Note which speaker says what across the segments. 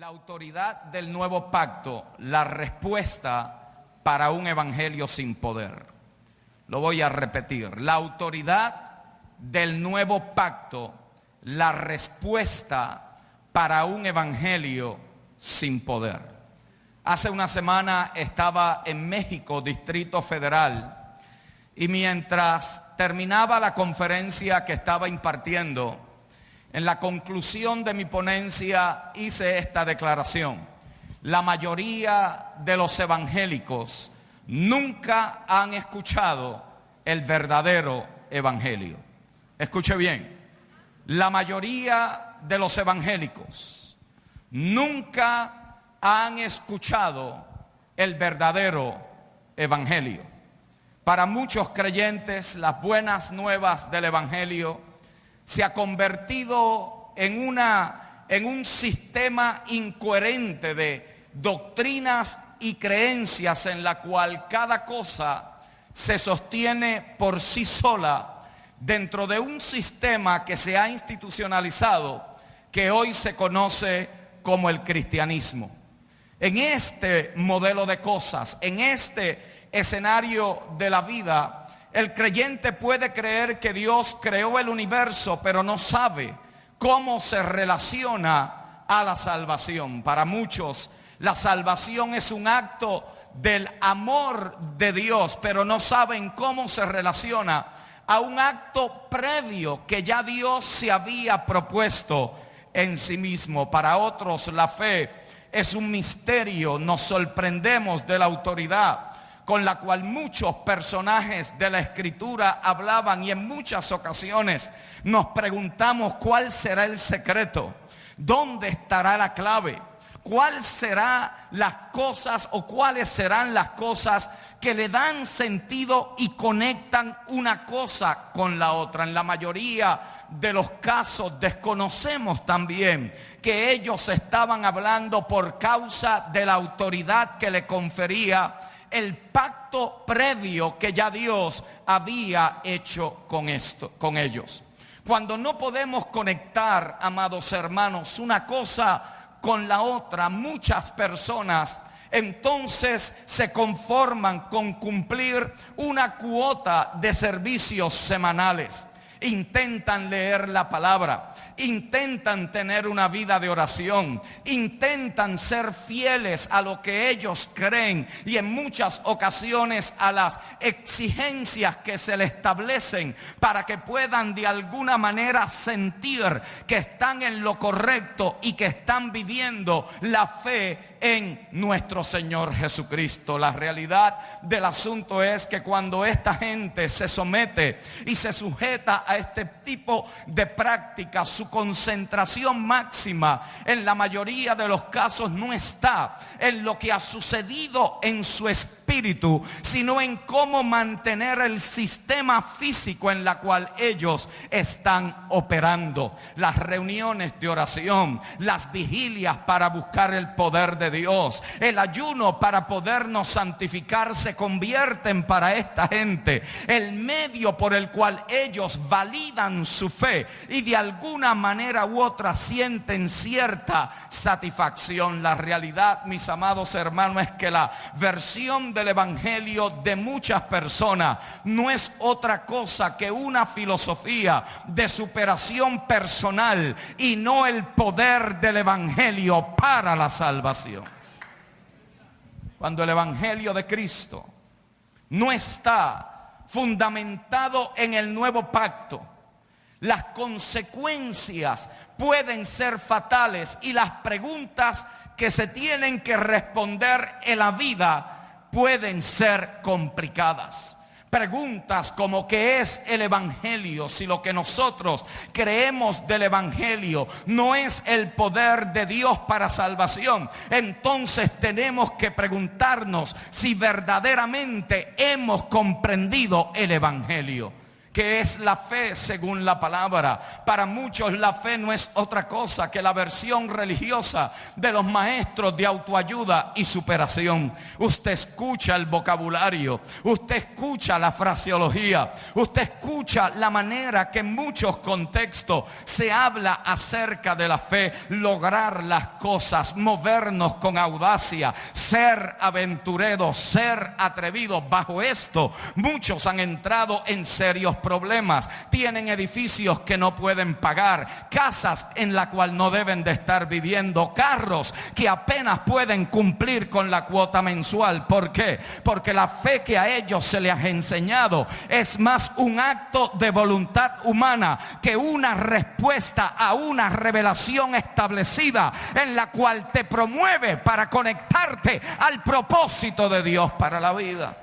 Speaker 1: La autoridad del nuevo pacto, la respuesta para un evangelio sin poder. Lo voy a repetir. La autoridad del nuevo pacto, la respuesta para un evangelio sin poder. Hace una semana estaba en México, Distrito Federal, y mientras terminaba la conferencia que estaba impartiendo, en la conclusión de mi ponencia hice esta declaración: la mayoría de los evangélicos nunca han escuchado el verdadero evangelio. Escuche bien, la mayoría de los evangélicos nunca han escuchado el verdadero evangelio. Para muchos creyentes, las buenas nuevas del evangelio se ha convertido en un sistema incoherente de doctrinas y creencias en la cual cada cosa se sostiene por sí sola dentro de un sistema que se ha institucionalizado, que hoy se conoce como el cristianismo. En este modelo de cosas, en este escenario de la vida, el creyente puede creer que Dios creó el universo, pero no sabe cómo se relaciona a la salvación. Para muchos, la salvación es un acto del amor de Dios, pero no saben cómo se relaciona a un acto previo que ya Dios se había propuesto en sí mismo. Para otros, la fe es un misterio. Nos sorprendemos de la autoridad con la cual muchos personajes de la Escritura hablaban, y en muchas ocasiones nos preguntamos cuál será el secreto, dónde estará la clave, cuál será las cosas o cuáles serán las cosas que le dan sentido y conectan una cosa con la otra. En la mayoría de los casos desconocemos también que ellos estaban hablando por causa de la autoridad que le confería el pacto previo que ya Dios había hecho con ellos. Cuando no podemos conectar, amados hermanos, una cosa con la otra, muchas personas entonces se conforman con cumplir una cuota de servicios semanales. Intentan leer la palabra, intentan tener una vida de oración, intentan ser fieles a lo que ellos creen y en muchas ocasiones a las exigencias que se les establecen para que puedan de alguna manera sentir que están en lo correcto y que están viviendo la fe en nuestro Señor Jesucristo. La realidad del asunto es que cuando esta gente se somete y se sujeta a este tipo de prácticas, su concentración máxima en la mayoría de los casos no está en lo que ha sucedido en su espíritu, sino en cómo mantener el sistema físico en la cual ellos están operando. Las reuniones de oración, las vigilias para buscar el poder de Dios, el ayuno para podernos santificar, se convierten para esta gente el medio por el cual ellos validan su fe y de alguna manera u otra sienten cierta satisfacción. La realidad, mis amados hermanos, es que la versión del evangelio de muchas personas no es otra cosa que una filosofía de superación personal y no el poder del evangelio para la salvación. Cuando el evangelio de Cristo no está fundamentado en el nuevo pacto, las consecuencias pueden ser fatales y las preguntas que se tienen que responder en la vida pueden ser complicadas. Preguntas como ¿qué es el evangelio? Si lo que nosotros creemos del evangelio no es el poder de Dios para salvación, entonces tenemos que preguntarnos si verdaderamente hemos comprendido el evangelio. ¿Qué es la fe según la palabra? Para muchos la fe no es otra cosa que la versión religiosa de los maestros de autoayuda y superación. Usted escucha el vocabulario, usted escucha la fraseología, usted escucha la manera que en muchos contextos se habla acerca de la fe, lograr las cosas, movernos con audacia, ser aventureros, ser atrevidos. Bajo esto, muchos han entrado en serios problemas. Tienen edificios que no pueden pagar, casas en la cual no deben de estar viviendo, carros que apenas pueden cumplir con la cuota mensual. ¿Por qué? Porque la fe que a ellos se les ha enseñado es más un acto de voluntad humana que una respuesta a una revelación establecida en la cual te promueve para conectarte al propósito de Dios para la vida.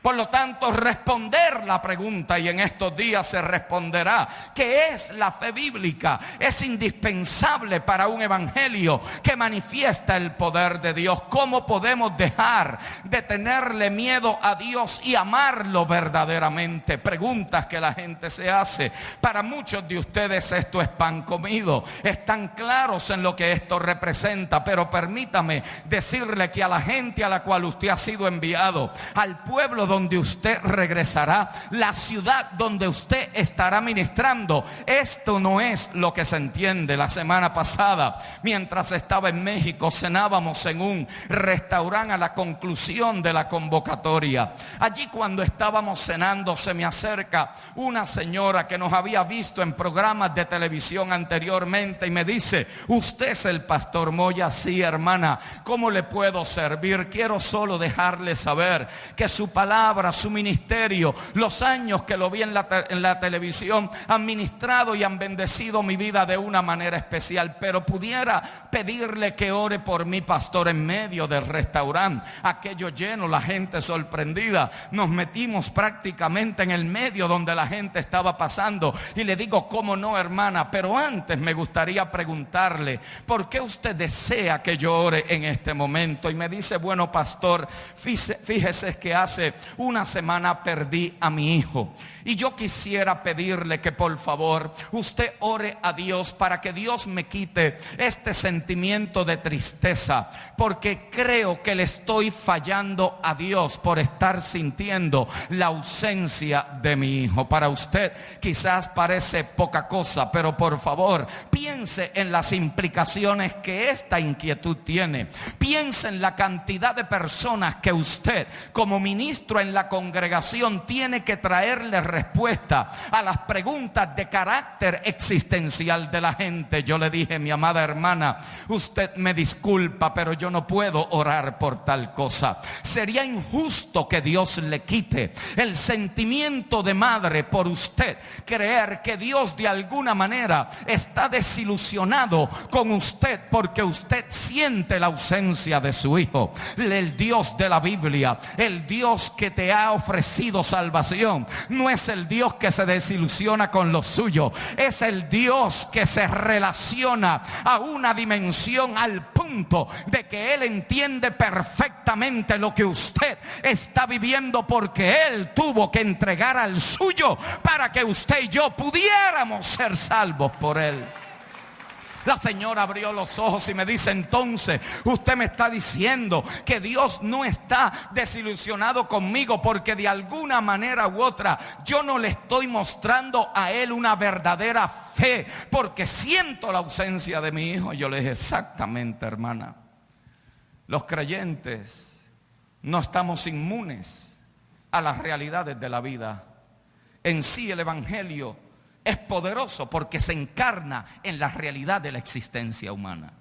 Speaker 1: Por lo tanto, responder la pregunta, y en estos días se responderá, ¿qué es la fe bíblica? Es indispensable para un evangelio que manifiesta el poder de Dios. ¿Cómo podemos dejar de tenerle miedo a Dios y amarlo verdaderamente? Preguntas que la gente se hace. Para muchos de ustedes esto es pan comido. Están claros en lo que esto representa, pero permítame decirle que a la gente a la cual usted ha sido enviado, al pueblo donde usted regresará, la ciudad donde usted estará ministrando, esto no es lo que se entiende. La semana pasada, mientras estaba en México, cenábamos en un restaurante a la conclusión de la convocatoria. Allí, cuando estábamos cenando, se me acerca una señora que nos había visto en programas de televisión anteriormente y me dice: ¿usted es el pastor Moya? Sí, hermana. ¿Cómo le puedo servir? Quiero solo dejarle saber que su palabra, su ministerio, los años que lo vi en la televisión, han ministrado y han bendecido mi vida de una manera especial. Pero pudiera pedirle que ore por mí, pastor. En medio del restaurante, aquello lleno, la gente sorprendida, nos metimos prácticamente en el medio donde la gente estaba pasando, y le digo: ¿cómo no, hermana? Pero antes me gustaría preguntarle, ¿por qué usted desea que yo ore en este momento? Y me dice: bueno, pastor, fíjese que hace una semana perdí a mi hijo, y yo quisiera pedirle que por favor usted ore a Dios para que Dios me quite este sentimiento de tristeza, porque creo que le estoy fallando a Dios por estar sintiendo la ausencia de mi hijo. Para usted quizás parece poca cosa, pero por favor piense en las implicaciones que esta inquietud tiene. Piense en la cantidad de personas que usted, como ministro en la congregación, tiene que traerle respuesta a las preguntas de carácter existencial de la gente. Yo le dije: mi amada hermana, usted me disculpa, pero yo no puedo orar por tal cosa. Sería injusto que Dios le quite el sentimiento de madre por usted, creer que Dios de alguna manera está desilusionado con usted porque usted siente la ausencia de su hijo. El Dios de la Biblia, el Dios que te ha ofrecido salvación, no es el Dios que se desilusiona con lo suyo. Es el Dios que se relaciona a una dimensión al punto de que Él entiende perfectamente lo que usted está viviendo, porque Él tuvo que entregar al suyo para que usted y yo pudiéramos ser salvos por Él. La señora abrió los ojos y me dice: entonces usted me está diciendo que Dios no está desilusionado conmigo porque de alguna manera u otra yo no le estoy mostrando a Él una verdadera fe porque siento la ausencia de mi hijo. Yo le dije: exactamente, hermana. Los creyentes no estamos inmunes a las realidades de la vida. En sí, el evangelio es poderoso porque se encarna en la realidad de la existencia humana.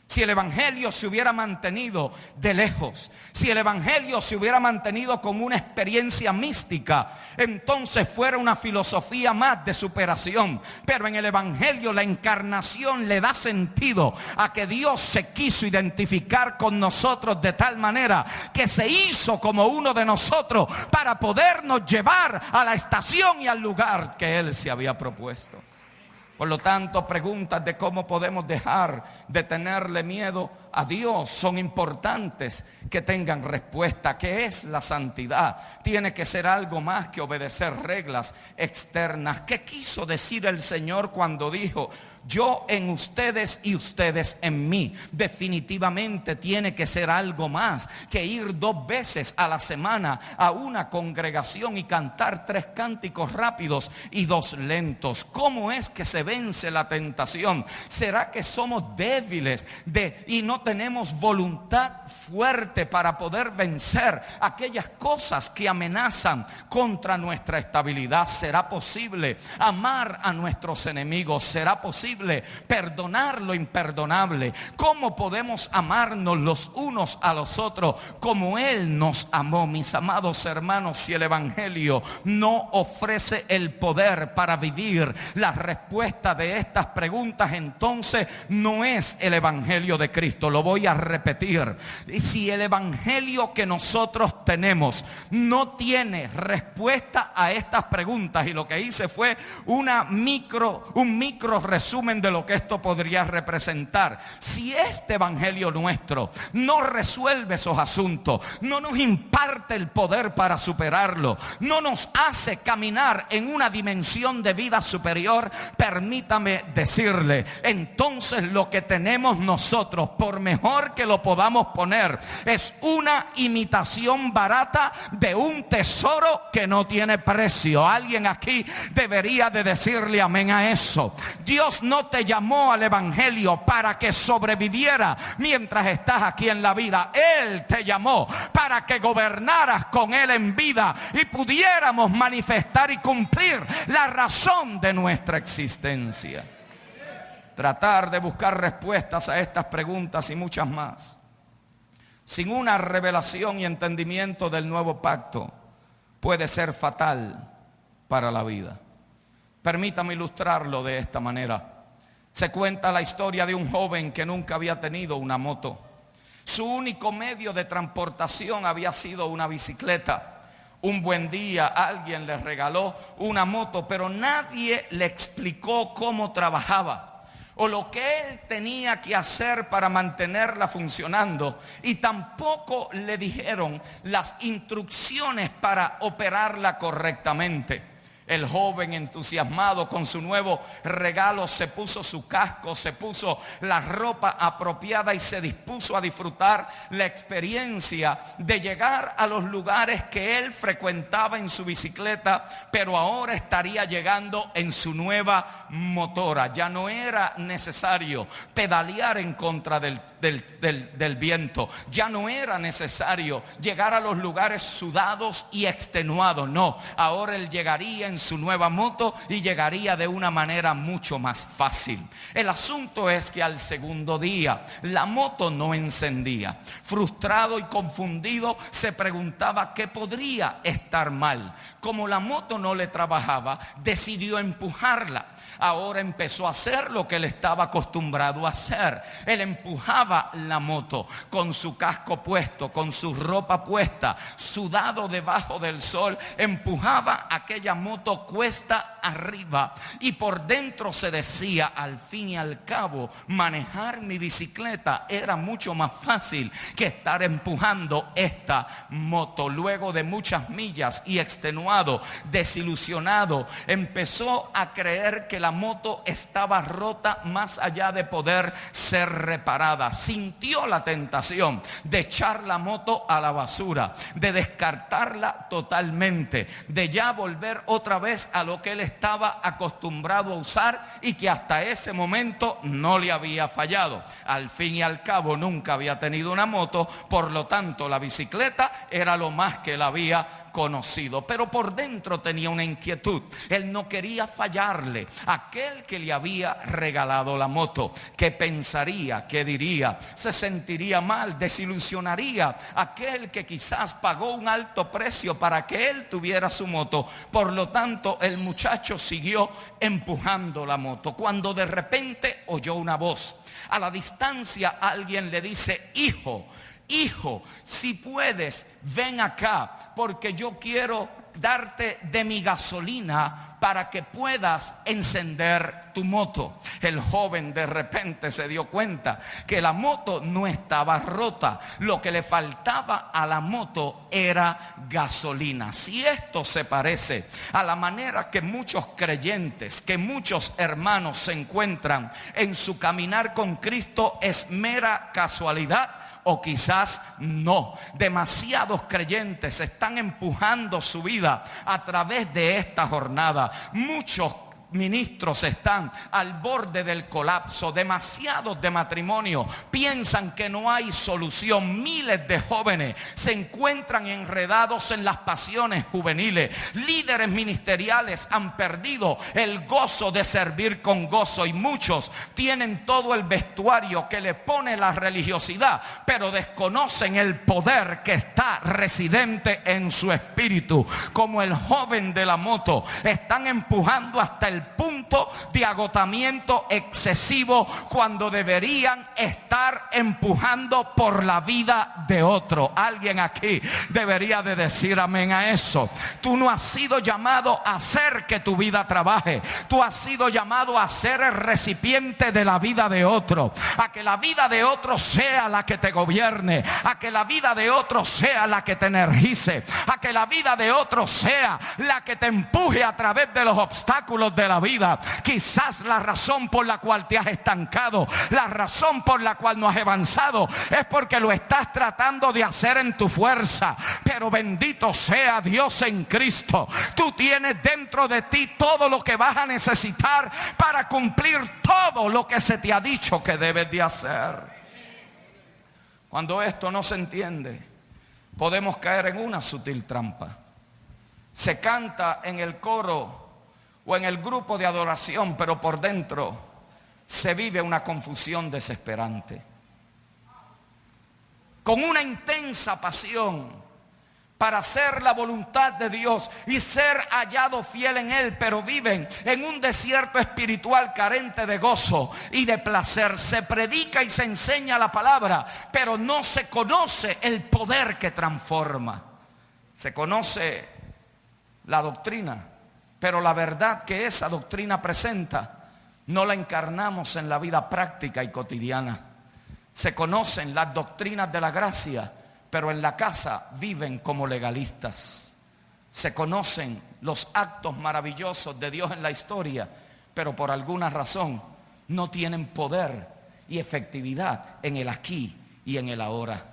Speaker 1: Si el evangelio se hubiera mantenido de lejos, si el evangelio se hubiera mantenido como una experiencia mística, entonces fuera una filosofía más de superación. Pero en el evangelio la encarnación le da sentido a que Dios se quiso identificar con nosotros de tal manera que se hizo como uno de nosotros para podernos llevar a la estación y al lugar que Él se había propuesto. Por lo tanto, preguntas de cómo podemos dejar de tenerle miedo a Dios son importantes que tengan respuesta. ¿Qué es la santidad? Tiene que ser algo más que obedecer reglas externas. ¿Qué quiso decir el Señor cuando dijo: yo en ustedes y ustedes en mí? Definitivamente tiene que ser algo más que ir 2 veces a la semana a una congregación y cantar 3 cánticos rápidos y 2 lentos. ¿Cómo es que se vence la tentación? ¿Será que somos débiles y no tenemos voluntad fuerte para poder vencer aquellas cosas que amenazan contra nuestra estabilidad? ¿Será posible amar a nuestros enemigos? ¿Será posible perdonar lo imperdonable? ¿Cómo podemos amarnos los unos a los otros como Él nos amó? Mis amados hermanos, si el Evangelio no ofrece el poder para vivir la respuesta de estas preguntas, entonces no es el Evangelio de Cristo. Lo voy a repetir. Si el Evangelio que nosotros tenemos no tiene respuesta a estas preguntas, y lo que hice fue un micro resumen de lo que esto podría representar. Si este Evangelio nuestro no resuelve esos asuntos, no nos imparte el poder para superarlo, no nos hace caminar en una dimensión de vida superior, permítame decirle, entonces lo que tenemos nosotros, por mejor que lo podamos poner, es una imitación barata de un tesoro que no tiene precio. Alguien aquí debería de decirle amén a eso. Dios no te llamó al Evangelio para que sobreviviera mientras estás aquí en la vida. Él te llamó para que gobernaras con Él en vida y pudiéramos manifestar y cumplir la razón de nuestra existencia. Tratar de buscar respuestas a estas preguntas y muchas más sin una revelación y entendimiento del nuevo pacto puede ser fatal para la vida. Permítame ilustrarlo de esta manera. Se cuenta la historia de un joven que nunca había tenido una moto. Su único medio de transportación había sido una bicicleta. Un buen día alguien le regaló una moto, pero nadie le explicó cómo trabajaba o lo que él tenía que hacer para mantenerla funcionando, y tampoco le dijeron las instrucciones para operarla correctamente. El joven, entusiasmado con su nuevo regalo, se puso su casco, se puso la ropa apropiada y se dispuso a disfrutar la experiencia de llegar a los lugares que él frecuentaba en su bicicleta, pero ahora estaría llegando en su nueva motora. Ya no era necesario pedalear en contra del viento. Ya no era necesario llegar a los lugares sudados y extenuados. No, ahora él llegaría en su nueva moto y llegaría de una manera mucho más fácil. El asunto es que al segundo día la moto no encendía. Frustrado y confundido se preguntaba qué podría estar mal. Como la moto no le trabajaba, decidió empujarla. Ahora empezó a hacer lo que él estaba acostumbrado a hacer. Él empujaba la moto con su casco puesto, con su ropa puesta, sudado debajo del sol. Empujaba aquella moto cuesta arriba y por dentro se decía: al fin y al cabo, manejar mi bicicleta era mucho más fácil que estar empujando esta moto. Luego de muchas millas y extenuado, desilusionado, empezó a creer que la moto estaba rota más allá de poder ser reparada. Sintió la tentación de echar la moto a la basura, de descartarla totalmente, de ya volver otra vez a lo que él estaba acostumbrado a usar y que hasta ese momento no le había fallado. Al fin y al cabo nunca había tenido una moto, por lo tanto la bicicleta era lo más que él había conocido, pero por dentro tenía una inquietud. Él no quería fallarle a aquel que le había regalado la moto. ¿Qué pensaría? ¿Qué diría? Se sentiría mal, desilusionaría a aquel que quizás pagó un alto precio para que él tuviera su moto. Por lo tanto, el muchacho siguió empujando la moto, cuando de repente oyó una voz. A la distancia alguien le dice: hijo, si puedes, ven acá, porque yo quiero darte de mi gasolina para que puedas encender tu moto. El joven de repente se dio cuenta que la moto no estaba rota. Lo que le faltaba a la moto era gasolina. Si esto se parece a la manera que muchos creyentes, que muchos hermanos se encuentran en su caminar con Cristo, ¿es mera casualidad? O quizás no. Demasiados creyentes están empujando su vida a través de esta jornada. Muchos ministros están al borde del colapso. Demasiados de matrimonios piensan que no hay solución. Miles de jóvenes se encuentran enredados en las pasiones juveniles. Líderes ministeriales han perdido el gozo de servir con gozo, y muchos tienen todo el vestuario que le pone la religiosidad, pero desconocen el poder que está residente en su espíritu. Como el joven de la moto, están empujando hasta el punto de agotamiento excesivo, cuando deberían estar empujando por la vida de otro. Alguien aquí debería de decir amén a eso. Tú no has sido llamado a hacer que tu vida trabaje. Tú has sido llamado a ser el recipiente de la vida de otro, a que la vida de otro sea la que te gobierne, a que la vida de otro sea la que te energice, a que la vida de otro sea la que te empuje a través de los obstáculos de la vida. Quizás la razón por la cual te has estancado, la razón por la cual no has avanzado, es porque lo estás tratando de hacer en tu fuerza. Pero bendito sea Dios en Cristo. Tú tienes dentro de ti todo lo que vas a necesitar para cumplir todo lo que se te ha dicho que debes de hacer. Cuando esto no se entiende, podemos caer en una sutil trampa. Se canta en el coro o en el grupo de adoración, pero por dentro se vive una confusión desesperante. Con una intensa pasión para hacer la voluntad de Dios y ser hallado fiel en Él, pero viven en un desierto espiritual carente de gozo y de placer. Se predica y se enseña la palabra, pero no se conoce el poder que transforma. Se conoce la doctrina, pero la verdad que esa doctrina presenta no la encarnamos en la vida práctica y cotidiana. Se conocen las doctrinas de la gracia, pero en la casa viven como legalistas. Se conocen los actos maravillosos de Dios en la historia, pero por alguna razón no tienen poder y efectividad en el aquí y en el ahora.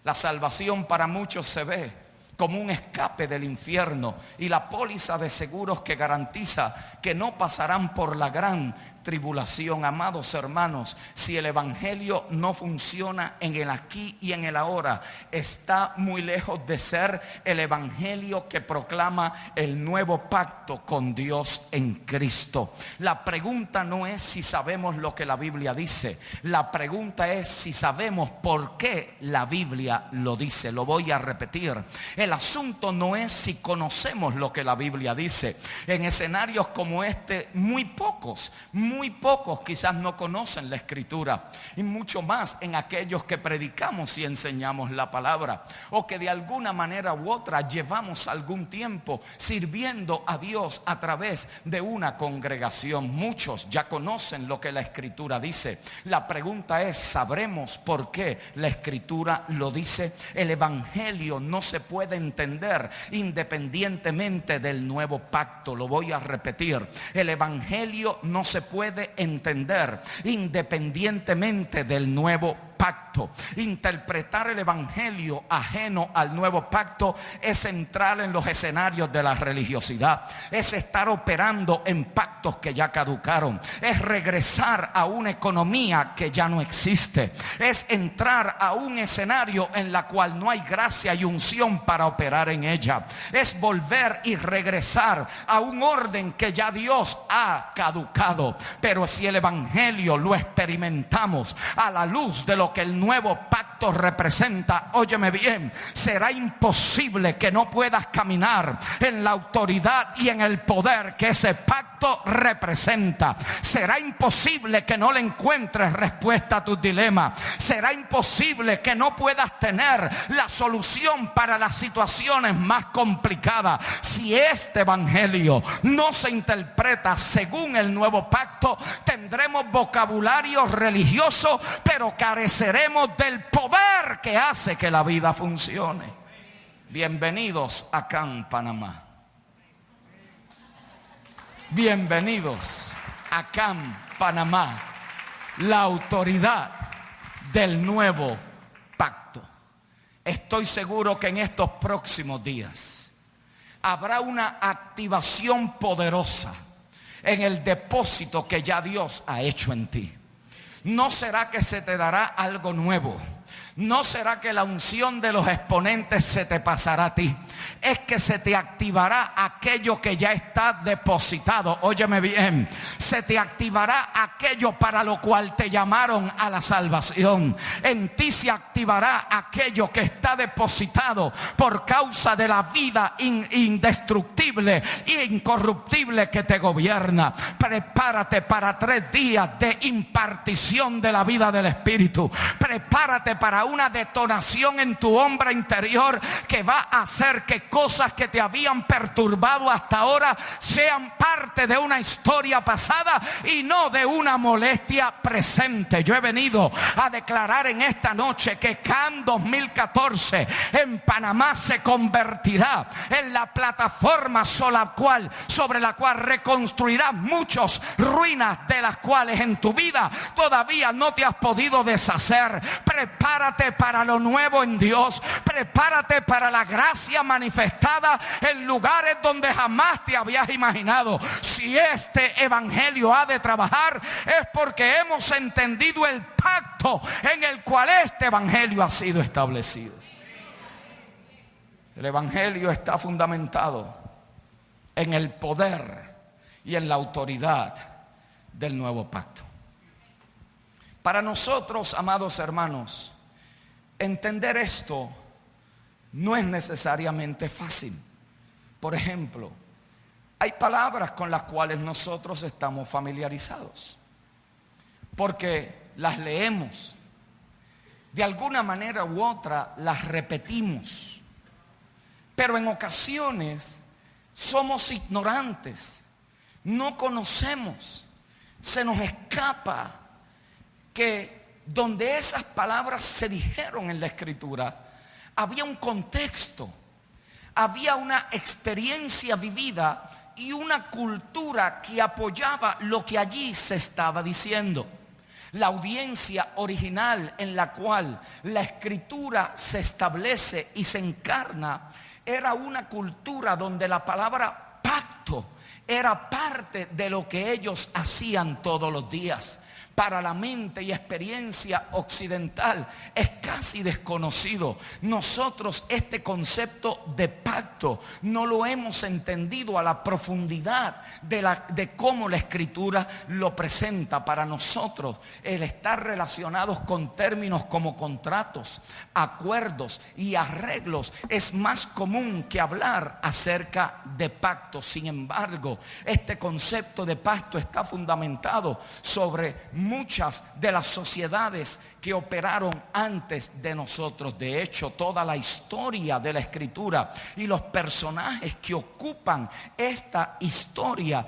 Speaker 1: La salvación para muchos se ve como un escape del infierno y la póliza de seguros que garantiza que no pasarán por la gran tribulación. Amados hermanos, si el evangelio no funciona en el aquí y en el ahora, está muy lejos de ser el evangelio que proclama el nuevo pacto con Dios en Cristo. La pregunta no es si sabemos lo que la Biblia dice. La pregunta es si sabemos por qué la Biblia lo dice. Lo voy a repetir. El asunto no es si conocemos lo que la Biblia dice. En escenarios como este, muy pocos quizás no conocen la Escritura, y mucho más en aquellos que predicamos y enseñamos la palabra, o que de alguna manera u otra llevamos algún tiempo sirviendo a Dios a través de una congregación. Muchos ya conocen lo que la Escritura dice. La pregunta es, ¿sabremos por qué la Escritura lo dice? El evangelio no se puede entender independientemente del nuevo pacto. Lo voy a repetir. El evangelio no se puede entender independientemente del nuevo pacto. Interpretar el evangelio ajeno al nuevo pacto es entrar en los escenarios de la religiosidad, es estar operando en pactos que ya caducaron, es regresar a una economía que ya no existe, es entrar a un escenario en la cual no hay gracia y unción para operar en ella, es volver y regresar a un orden que ya Dios ha caducado. Pero si el evangelio lo experimentamos a la luz de lo lo que el nuevo pacto representa, óyeme bien, será imposible que no puedas caminar en la autoridad y en el poder que ese pacto representa. Será imposible que no le encuentres respuesta a tus dilemas. Será imposible que no puedas tener la solución para las situaciones más complicadas. Si este evangelio no se interpreta según el nuevo pacto, tendremos vocabulario religioso, pero careceremos del poder que hace que la vida funcione. Bienvenidos a CAN Panamá. Bienvenidos a CAN Panamá, la autoridad del nuevo pacto. Estoy seguro que en estos próximos días habrá una activación poderosa en el depósito que ya Dios ha hecho en ti. No será que se te dará algo nuevo. No será que la unción de los exponentes se te pasará a ti. Es que se te activará aquello que ya está depositado. Óyeme bien. Se te activará aquello para lo cual te llamaron a la salvación. En ti se activará aquello que está depositado por causa de la vida indestructible e incorruptible que te gobierna. Prepárate para 3 días de impartición de la vida del Espíritu. Prepárate para una detonación en tu hombre interior que va a hacer que cosas que te habían perturbado hasta ahora sean parte de una historia pasada y no de una molestia presente. Yo he venido a declarar en esta noche que CAN 2014 en Panamá se convertirá en la plataforma sobre la cual reconstruirás muchas ruinas de las cuales en tu vida todavía no te has podido deshacer. Prepárate para lo nuevo en Dios. Prepárate para la gracia manifestada en lugares donde jamás te habías imaginado. Si este evangelio ha de trabajar, es porque hemos entendido el pacto en el cual este evangelio ha sido establecido. El evangelio está fundamentado en el poder y en la autoridad del nuevo pacto. Para nosotros, amados hermanos, entender esto no es necesariamente fácil. Por ejemplo, hay palabras con las cuales nosotros estamos familiarizados, porque las leemos, de alguna manera u otra las repetimos, pero en ocasiones somos ignorantes, no conocemos, se nos escapa que donde esas palabras se dijeron en la Escritura, había un contexto, había una experiencia vivida y una cultura que apoyaba lo que allí se estaba diciendo. La audiencia original en la cual la Escritura se establece y se encarna era una cultura donde la palabra pacto era parte de lo que ellos hacían todos los días. Para la mente y experiencia occidental es casi desconocido. Nosotros este concepto de pacto no lo hemos entendido a la profundidad de cómo la Escritura lo presenta. Para nosotros el estar relacionados con términos como contratos, acuerdos y arreglos es más común que hablar acerca de pacto. Sin embargo, este concepto de pacto está fundamentado sobre muchas de las sociedades que operaron antes de nosotros. De hecho, toda la historia de la Escritura y los personajes que ocupan esta historia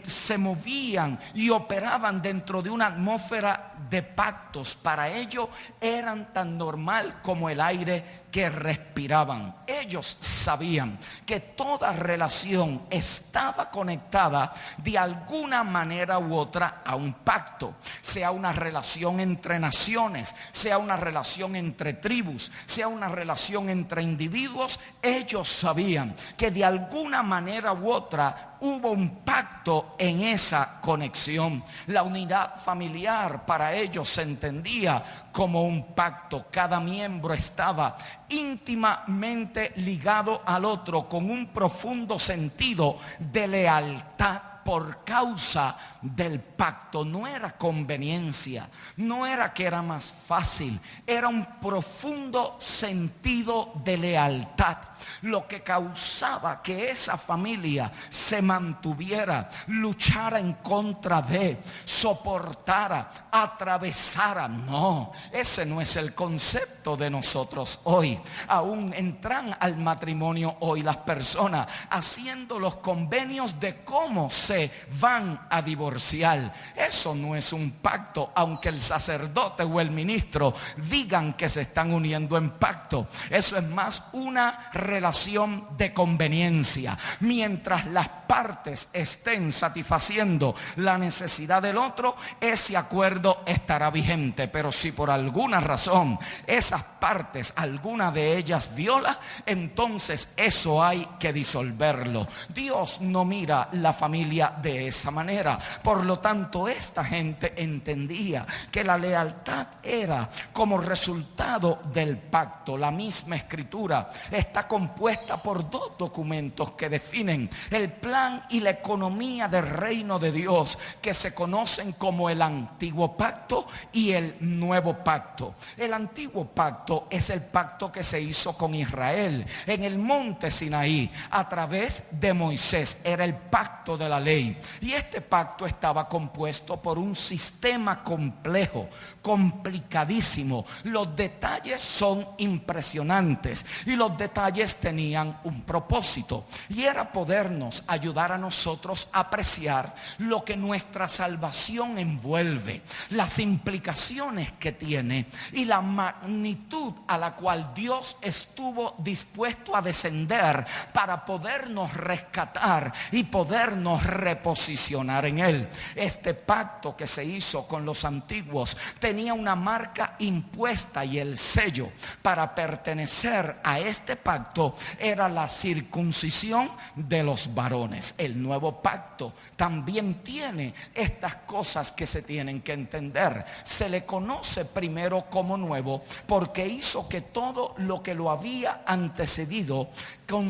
Speaker 1: se movían y operaban dentro de una atmósfera de pactos. Para ellos eran tan normal como el aire que respiraban. Ellos sabían que toda relación estaba conectada de alguna manera u otra a un pacto, sea una relación entre naciones, sea una relación entre tribus, sea una relación entre individuos. Ellos sabían que de alguna manera u otra hubo un pacto en esa conexión. La unidad familiar para ellos se entendía como un pacto. Cada miembro estaba íntimamente ligado al otro con un profundo sentido de lealtad por causa del pacto. No era conveniencia, no era que era más fácil, era un profundo sentido de lealtad lo que causaba que esa familia se mantuviera, luchara en contra de, soportara, atravesara. No, ese no es el concepto de nosotros hoy. Aún entran al matrimonio hoy las personas haciendo los convenios de cómo se van a divorciar. Eso no es un pacto, aunque el sacerdote o el ministro digan que se están uniendo en pacto. Eso es más una relación de conveniencia. Mientras las partes estén satisfaciendo la necesidad del otro, ese acuerdo estará vigente. Pero si por alguna razón esas partes, alguna de ellas viola, entonces eso hay que disolverlo. Dios no mira la familia de esa manera. Por lo tanto, esta gente entendía que la lealtad era como resultado del pacto. La misma escritura está compuesta por dos documentos que definen el plan y la economía del reino de Dios, que se conocen como el antiguo pacto y el nuevo pacto. El antiguo pacto es el pacto que se hizo con Israel en el monte Sinaí a través de Moisés. Era el pacto de la ley, y este pacto estaba compuesto por un sistema complejo, complicadísimo. Los detalles son impresionantes y los detalles tenían un propósito, y era podernos ayudar a nosotros a apreciar lo que nuestra salvación envuelve, las implicaciones que tiene y la magnitud a la cual Dios estuvo dispuesto a descender para podernos rescatar y podernos reposicionar en Él. Este pacto que se hizo con los antiguos tenía una marca impuesta, y el sello para pertenecer a este pacto era la circuncisión de los varones. El nuevo pacto también tiene estas cosas que se tienen que entender. Se le conoce primero como nuevo porque hizo que todo lo que lo había antecedido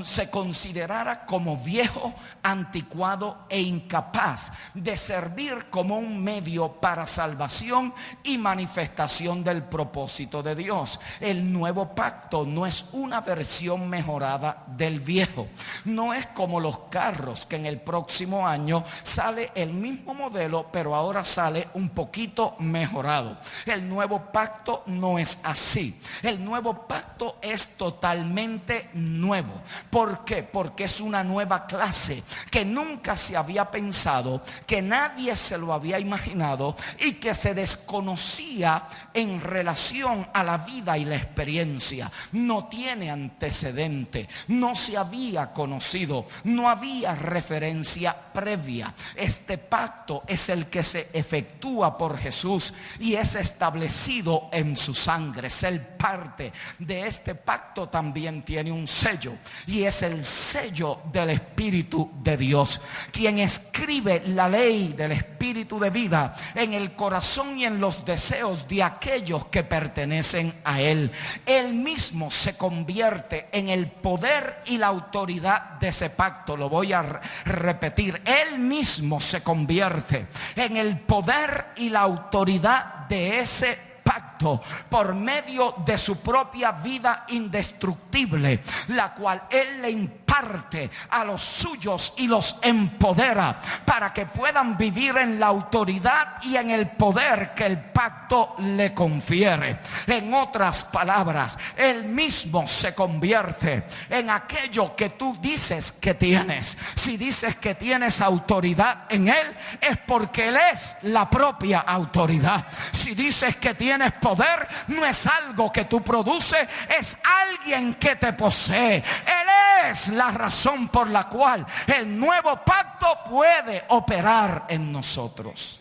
Speaker 1: se considerara como viejo, anticuado e incapaz de servir como un medio para salvación y manifestación del propósito de Dios. El nuevo pacto no es una versión mejorada del viejo. No es como los carros que en el próximo año sale el mismo modelo, pero ahora sale un poquito mejorado. El nuevo pacto no es así. El nuevo pacto es totalmente nuevo. ¿Por qué? Porque es una nueva clase que nunca se había pensado, que nadie se lo había imaginado y que se desconocía en relación a la vida y la experiencia. No tiene antecedente, no se había conocido, no había referencia previa. Este pacto es el que se efectúa por Jesús y es establecido en su sangre. Ser parte de este pacto también tiene un sello, y es el sello del Espíritu de Dios, quien escribe la ley del Espíritu de vida en el corazón y en los deseos de aquellos que pertenecen a Él. Él mismo se convierte en el poder y la autoridad de ese pacto. Lo voy a repetir. Él mismo se convierte en el poder y la autoridad de ese pacto por medio de su propia vida indestructible, la cual Él le imparte a los suyos y los empodera para que puedan vivir en la autoridad y en el poder que el pacto le confiere. En otras palabras, Él mismo se convierte en aquello que tú dices que tienes. Si dices que tienes autoridad en Él, es porque Él es la propia autoridad. Si dices que tienes poder, no es algo que tú produces, es alguien que te posee. Él es la razón por la cual el nuevo pacto puede operar en nosotros.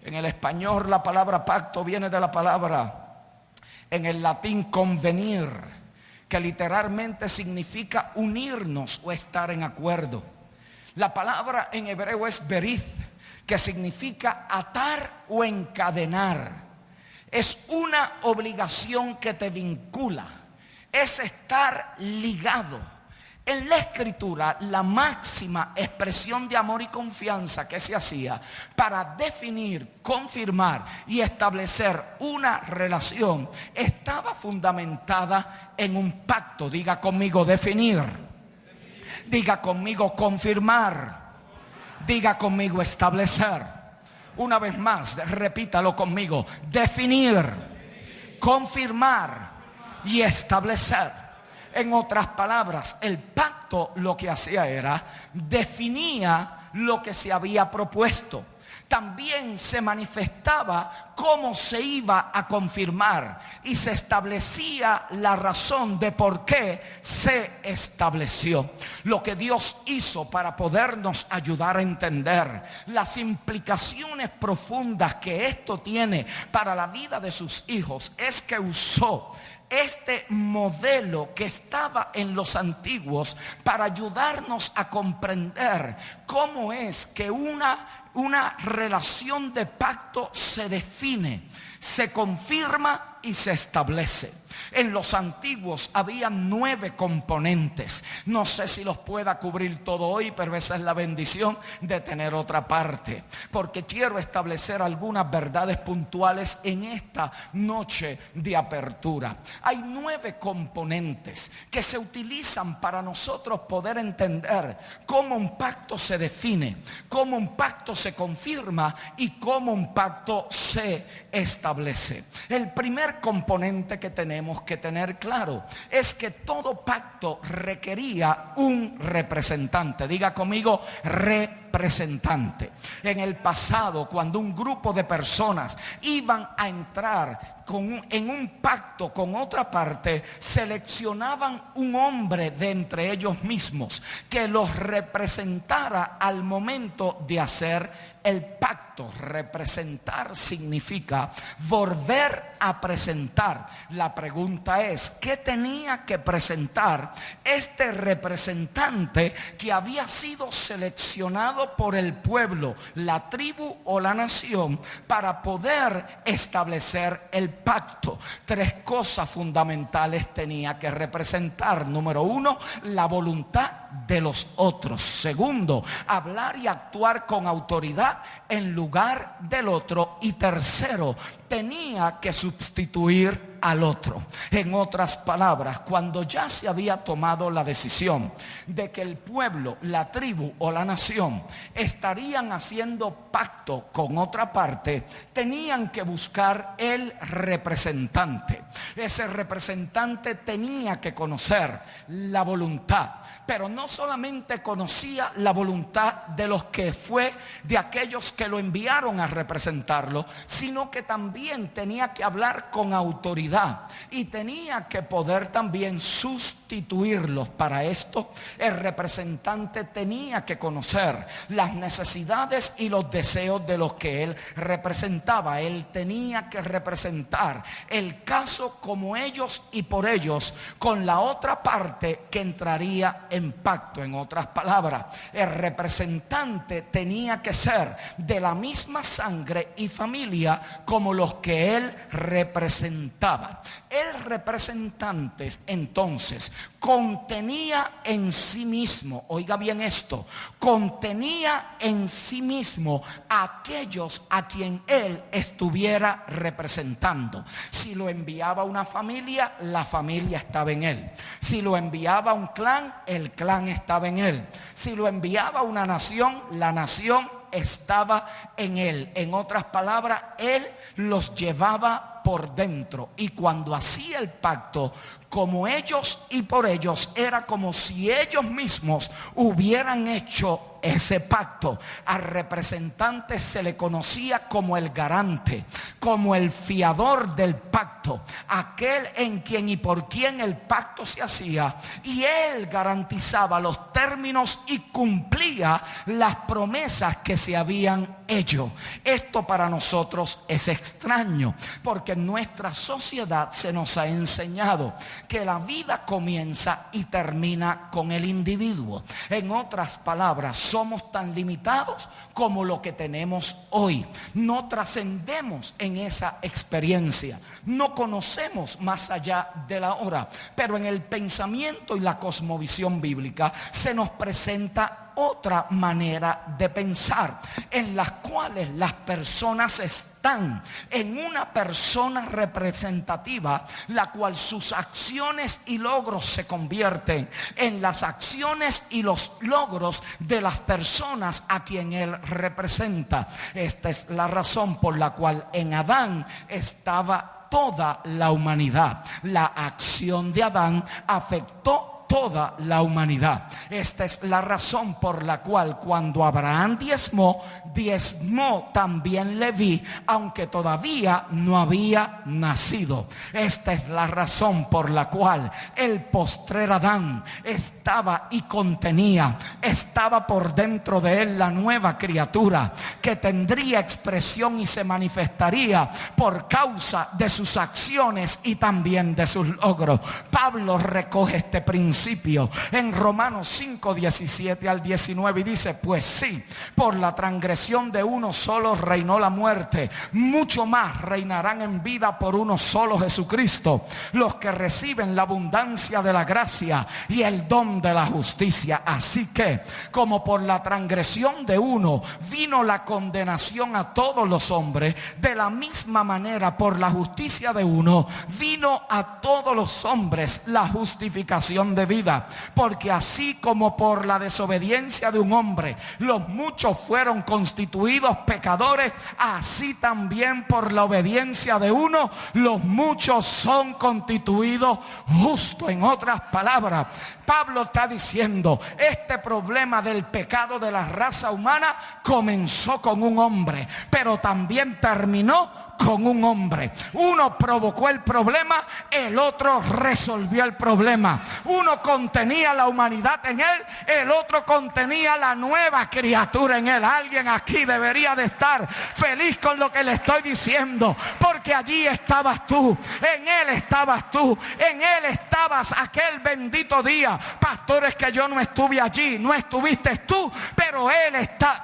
Speaker 1: En el español la palabra pacto viene de la palabra en el latín convenir, que literalmente significa unirnos o estar en acuerdo. La palabra en hebreo es berith, que significa atar o encadenar. Es una obligación que te vincula, es estar ligado, En la Escritura, la máxima expresión de amor y confianza que se hacía para definir, confirmar y establecer una relación estaba fundamentada en un pacto. Diga conmigo definir. Diga conmigo confirmar. Diga conmigo establecer. Una vez más, repítalo conmigo. Definir, confirmar y establecer. En otras palabras, el pacto lo que hacía era definía lo que se había propuesto. También se manifestaba cómo se iba a confirmar y se establecía la razón de por qué se estableció. Lo que Dios hizo para podernos ayudar a entender las implicaciones profundas que esto tiene para la vida de sus hijos es que usó este modelo que estaba en los antiguos para ayudarnos a comprender cómo es que una relación de pacto se define, se confirma y se establece. En los antiguos había 9 componentes. No sé si los pueda cubrir todo hoy, pero esa es la bendición de tener otra parte, porque quiero establecer algunas verdades puntuales en esta noche de apertura. Hay 9 componentes que se utilizan para nosotros poder entender cómo un pacto se define, cómo un pacto se confirma y cómo un pacto se establece. El primer componente que tenemos que tener claro es que todo pacto requería un representante. Diga conmigo representante. En el pasado, cuando un grupo de personas iban a entrar en un pacto con otra parte, seleccionaban un hombre de entre ellos mismos que los representara al momento de hacer el pacto. Representar significa volver a presentar. La pregunta es, ¿qué tenía que presentar este representante que había sido seleccionado por el pueblo, la tribu o la nación para poder establecer el pacto? 3 cosas fundamentales tenía que representar. Número 1, la voluntad de los otros. Segundo, hablar y actuar con autoridad en lugar del otro. Y tercero, tenía que sustituir al otro. En otras palabras, cuando ya se había tomado la decisión de que el pueblo, la tribu o la nación estarían haciendo pacto con otra parte, tenían que buscar el representante. Ese representante tenía que conocer la voluntad, pero no solamente conocía la voluntad de aquellos que lo enviaron a representarlo, sino que también tenía que hablar con autoridad y tenía que poder también sustituirlos. Para esto, el representante tenía que conocer las necesidades y los deseos de los que él representaba. Él tenía que representar el caso como ellos y por ellos con la otra parte que entraría en pacto. En otras palabras, el representante tenía que ser de la misma sangre y familia como los que él representaba. El representante entonces contenía en sí mismo, oiga bien esto, contenía en sí mismo a aquellos a quien él estuviera representando. Si lo enviaba a una familia, la familia estaba en él. Si lo enviaba a un clan, el clan estaba en él. Si lo enviaba a una nación, la nación estaba en él. En otras palabras, él los llevaba por dentro. Y cuando hacía el pacto, como ellos y por ellos, era como si ellos mismos hubieran hecho ese pacto. Al representante se le conocía como el garante, como el fiador del pacto, aquel en quien y por quien el pacto se hacía, y él garantizaba los términos y cumplía las promesas que se habían
Speaker 2: ello. Esto para nosotros es extraño, porque en nuestra sociedad se nos ha enseñado que la vida comienza y termina con el individuo. En otras palabras, somos tan limitados como lo que tenemos hoy. No trascendemos en esa experiencia, no conocemos más allá de la hora, pero en el pensamiento y la cosmovisión bíblica se nos presenta otra manera de pensar, en las cuales las personas están en una persona representativa, la cual sus acciones y logros se convierten en las acciones y los logros de las personas a quien él representa. Esta es la razón por la cual en Adán estaba toda la humanidad. La acción de Adán afectó toda la humanidad. Esta es la razón por la cual cuando Abraham diezmó también Leví, aunque todavía no había nacido. Esta es la razón por la cual el postrer Adán estaba y contenía, estaba por dentro de él la nueva criatura que tendría expresión y se manifestaría por causa de sus acciones y también de sus logros. Pablo recoge este principio en Romanos 5, 17 al 19 y dice: pues sí, por la transgresión de uno solo reinó la muerte, mucho más reinarán en vida por uno solo, Jesucristo, los que reciben la abundancia de la gracia y el don de la justicia. Así que, como por la transgresión de uno vino la condenación a todos los hombres, de la misma manera por la justicia de uno vino a todos los hombres la justificación de vida. Porque así como por la desobediencia de un hombre los muchos fueron constituidos pecadores, así también por la obediencia de uno los muchos son constituidos justos. En otras palabras, Pablo está diciendo: este problema del pecado de la raza humana comenzó con un hombre, pero también terminó con un hombre. Uno provocó el problema, el otro resolvió el problema. Uno contenía la humanidad en él, el otro contenía la nueva criatura en él. Alguien aquí debería de estar feliz con lo que le estoy diciendo, porque allí estabas tú, en él estabas tú, en él estabas aquel bendito día. Pastores, que yo no estuve allí, no estuviste tú, pero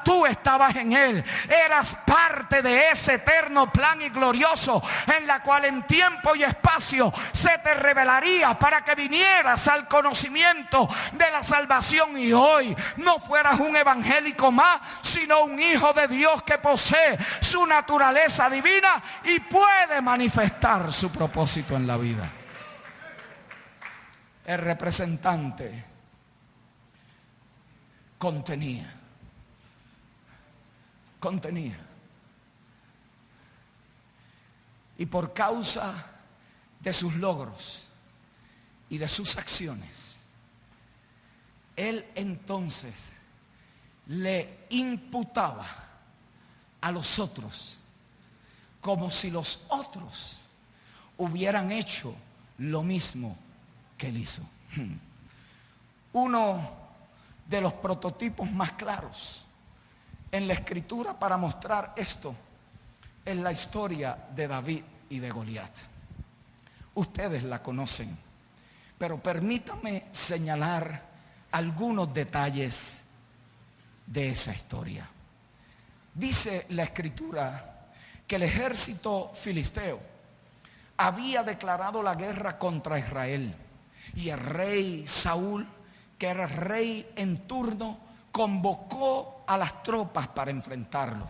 Speaker 2: tú estabas en él. Eras parte de ese eterno plan y glorioso, en la cual en tiempo y espacio se te revelaría para que vinieras al conocimiento de la salvación, y hoy no fueras un evangélico más, sino un hijo de Dios que posee su naturaleza divina y puede manifestar su propósito en la vida. El representante contenía. Y por causa de sus logros y de sus acciones, él entonces le imputaba a los otros como si los otros hubieran hecho lo mismo que él hizo. Uno de los prototipos más claros en la escritura para mostrar esto es la historia de David y de Goliat. Ustedes la conocen, pero permítame señalar algunos detalles de esa historia. Dice la escritura que el ejército filisteo había declarado la guerra contra Israel, y el rey Saúl, que era rey en turno, convocó a las tropas para enfrentarlo.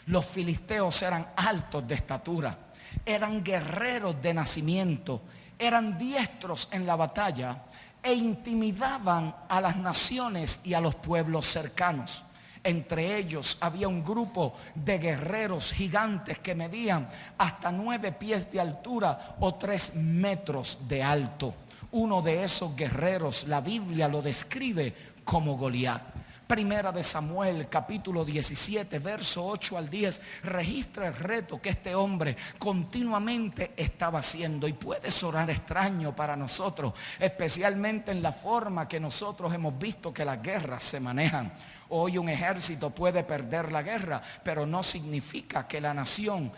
Speaker 2: Los filisteos eran altos de estatura, eran guerreros de nacimiento, eran diestros en la batalla e intimidaban a las naciones y a los pueblos cercanos. Entre ellos había un grupo de guerreros gigantes que medían hasta 9 pies de altura o 3 metros de alto. Uno de esos guerreros, la Biblia lo describe como Goliat. Primera de Samuel, capítulo 17, verso 8 al 10, registra el reto que este hombre continuamente estaba haciendo. Y puede sonar extraño para nosotros, especialmente en la forma que nosotros hemos visto que las guerras se manejan. Hoy un ejército puede perder la guerra, pero no significa que la nación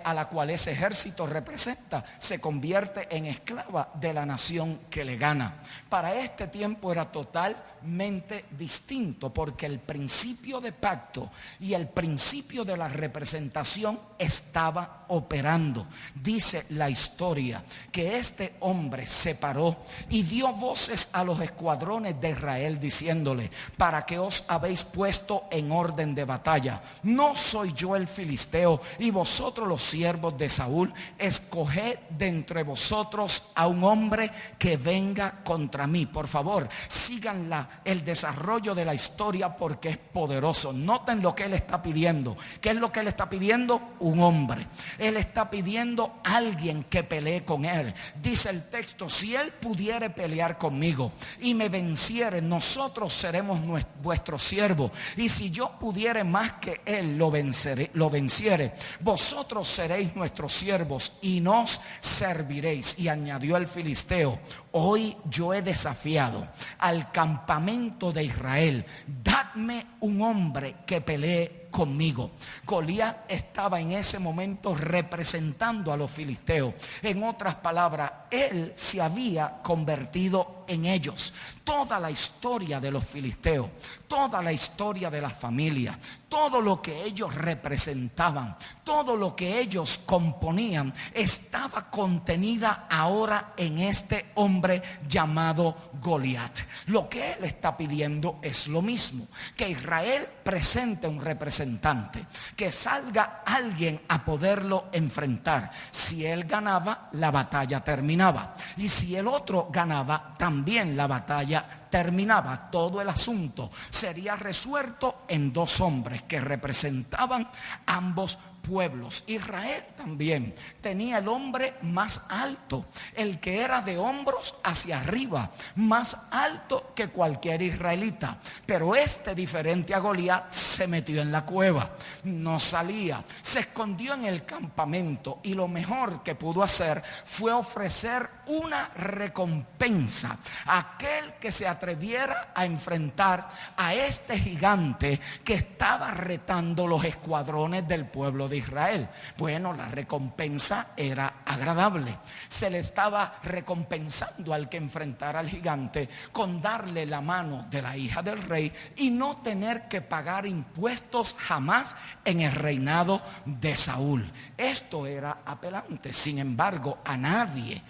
Speaker 2: a la cual ese ejército representa se convierte en esclava de la nación que le gana. Para este tiempo era totalmente distinto, porque el principio de pacto y el principio de la representación estaba operando. Dice la historia que este hombre se paró y dio voces a los escuadrones de Israel diciéndole: ¿para qué os habéis puesto en orden de batalla? ¿No soy yo el filisteo y vosotros los siervos de Saúl? Escoged de entre vosotros a un hombre que venga contra mí. Por favor, sigan el desarrollo de la historia, porque es poderoso. Noten lo que él está pidiendo. ¿Qué es lo que él está pidiendo? Un hombre. Él está pidiendo a alguien que pelee con él. Dice el texto: si él pudiere pelear conmigo y me venciere, nosotros seremos vuestros siervos. Y si yo pudiere más que él lo venciere, vosotros seréis nuestros siervos y nos serviréis. Y añadió el filisteo: hoy yo he desafiado al campamento de Israel, dadme un hombre que pelee conmigo. Goliat estaba en ese momento representando a los filisteos. En otras palabras, él se había convertido en ellos. Toda la historia de los filisteos, toda la historia de las familias, todo lo que ellos representaban, todo lo que ellos componían, estaba contenida ahora en este hombre llamado Goliat. Lo que él está pidiendo es lo mismo: que Israel presente un representante, que salga alguien a poderlo enfrentar. Si él ganaba, la batalla terminaba, y si el otro ganaba, también la batalla terminaba. Todo el asunto sería resuelto en dos hombres que representaban ambos pueblos. Israel también tenía el hombre más alto, el que era de hombros hacia arriba, más alto que cualquier israelita. Pero este, diferente a Goliat, se metió en la cueva, no salía, se escondió en el campamento, y lo mejor que pudo hacer fue ofrecer una recompensa a aquel que se atreviera a enfrentar a este gigante que estaba retando los escuadrones del pueblo de Israel. Bueno, la recompensa era agradable. Se le estaba recompensando al que enfrentara al gigante con darle la mano de la hija del rey y no tener que pagar impuestos jamás en el reinado de Saúl. Esto era apelante. Sin embargo, a nadie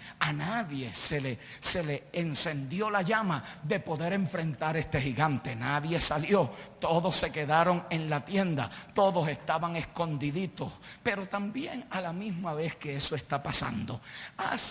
Speaker 2: se le encendió la llama de poder enfrentar a este gigante. Nadie salió, todos se quedaron en la tienda, todos estaban escondiditos. Pero también, a la misma vez que eso está pasando,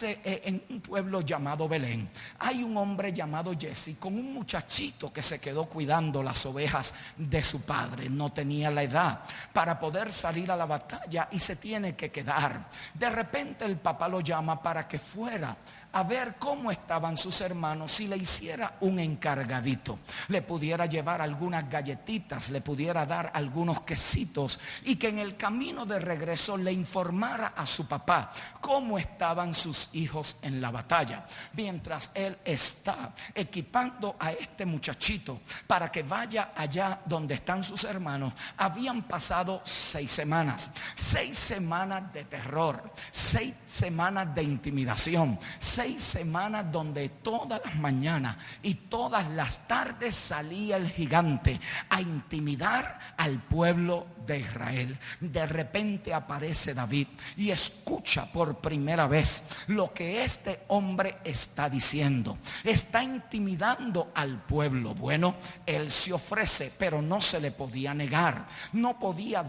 Speaker 2: en un pueblo llamado Belén, hay un hombre llamado Jesse con un muchachito que se quedó cuidando las ovejas de su padre. No tenía la edad para poder salir a la batalla y se tiene que quedar. De repente el papá lo llama para que fuera a ver cómo estaban sus hermanos, si le hiciera un encargadito, le pudiera llevar algunas galletitas, le pudiera dar algunos quesitos, y que en el camino de regreso le informara a su papá cómo estaban sus hijos en la batalla. Mientras él está equipando a este muchachito para que vaya allá donde están sus hermanos, habían pasado 6 semanas, 6 semanas de terror, 6 semanas de intimidación, 6 semanas donde todas las mañanas y todas las tardes salía el gigante a intimidar al pueblo de Israel. De repente aparece David y escucha por primera vez lo que este hombre está diciendo. Está intimidando al pueblo. Bueno, él se ofrece, pero no se le podía negar. No podía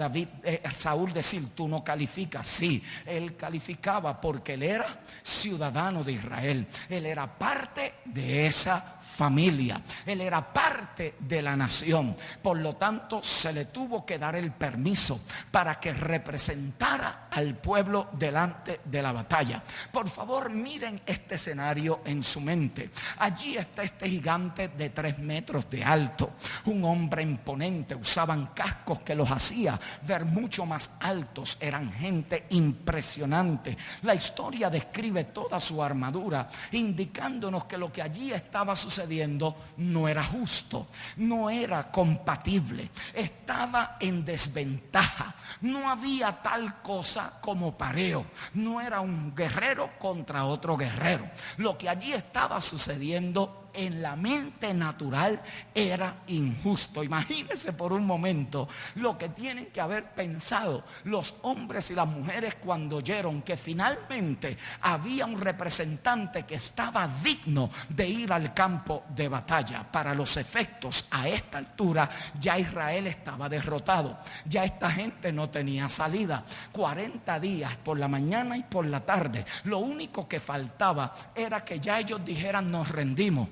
Speaker 2: Saúl decir: tú no calificas. Sí, él calificaba porque él era ciudadano de Israel. Él era parte de esa familia. Él era parte de la nación. Por lo tanto, se le tuvo que dar el permiso para que representara al pueblo delante de la batalla. Por favor, miren este escenario en su mente. Allí está este gigante de 3 metros de alto, un hombre imponente. Usaban cascos que los hacía ver mucho más altos. Eran gente impresionante. La historia describe toda su armadura, indicándonos que lo que allí estaba sucediendo no era justo, no era compatible, estaba en desventaja. No había tal cosa como pareo, no era un guerrero contra otro guerrero. Lo que allí estaba sucediendo en la mente natural era injusto. Imagínense por un momento lo que tienen que haber pensado los hombres y las mujeres cuando oyeron que finalmente había un representante que estaba digno de ir al campo de batalla. Para los efectos, a esta altura ya Israel estaba derrotado, ya esta gente no tenía salida. 40 días por la mañana y por la tarde, lo único que faltaba era que ya ellos dijeran: nos rendimos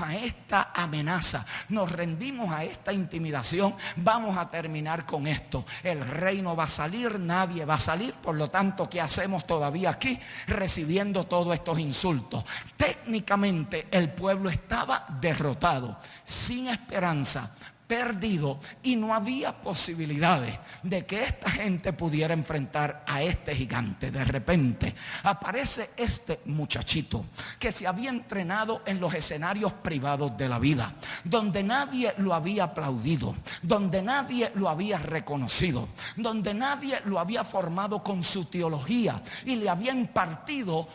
Speaker 2: a esta amenaza, nos rendimos a esta intimidación, vamos a terminar con esto. El rey no va a salir, nadie va a salir, por lo tanto, ¿qué hacemos todavía aquí recibiendo todos estos insultos? Técnicamente el pueblo estaba derrotado, sin esperanza, perdido, y no había posibilidades de que esta gente pudiera enfrentar a este gigante. De repente aparece este muchachito que se había entrenado en los escenarios privados de la vida, donde nadie lo había aplaudido, donde nadie lo había reconocido, donde nadie lo había formado con su teología y le había impartido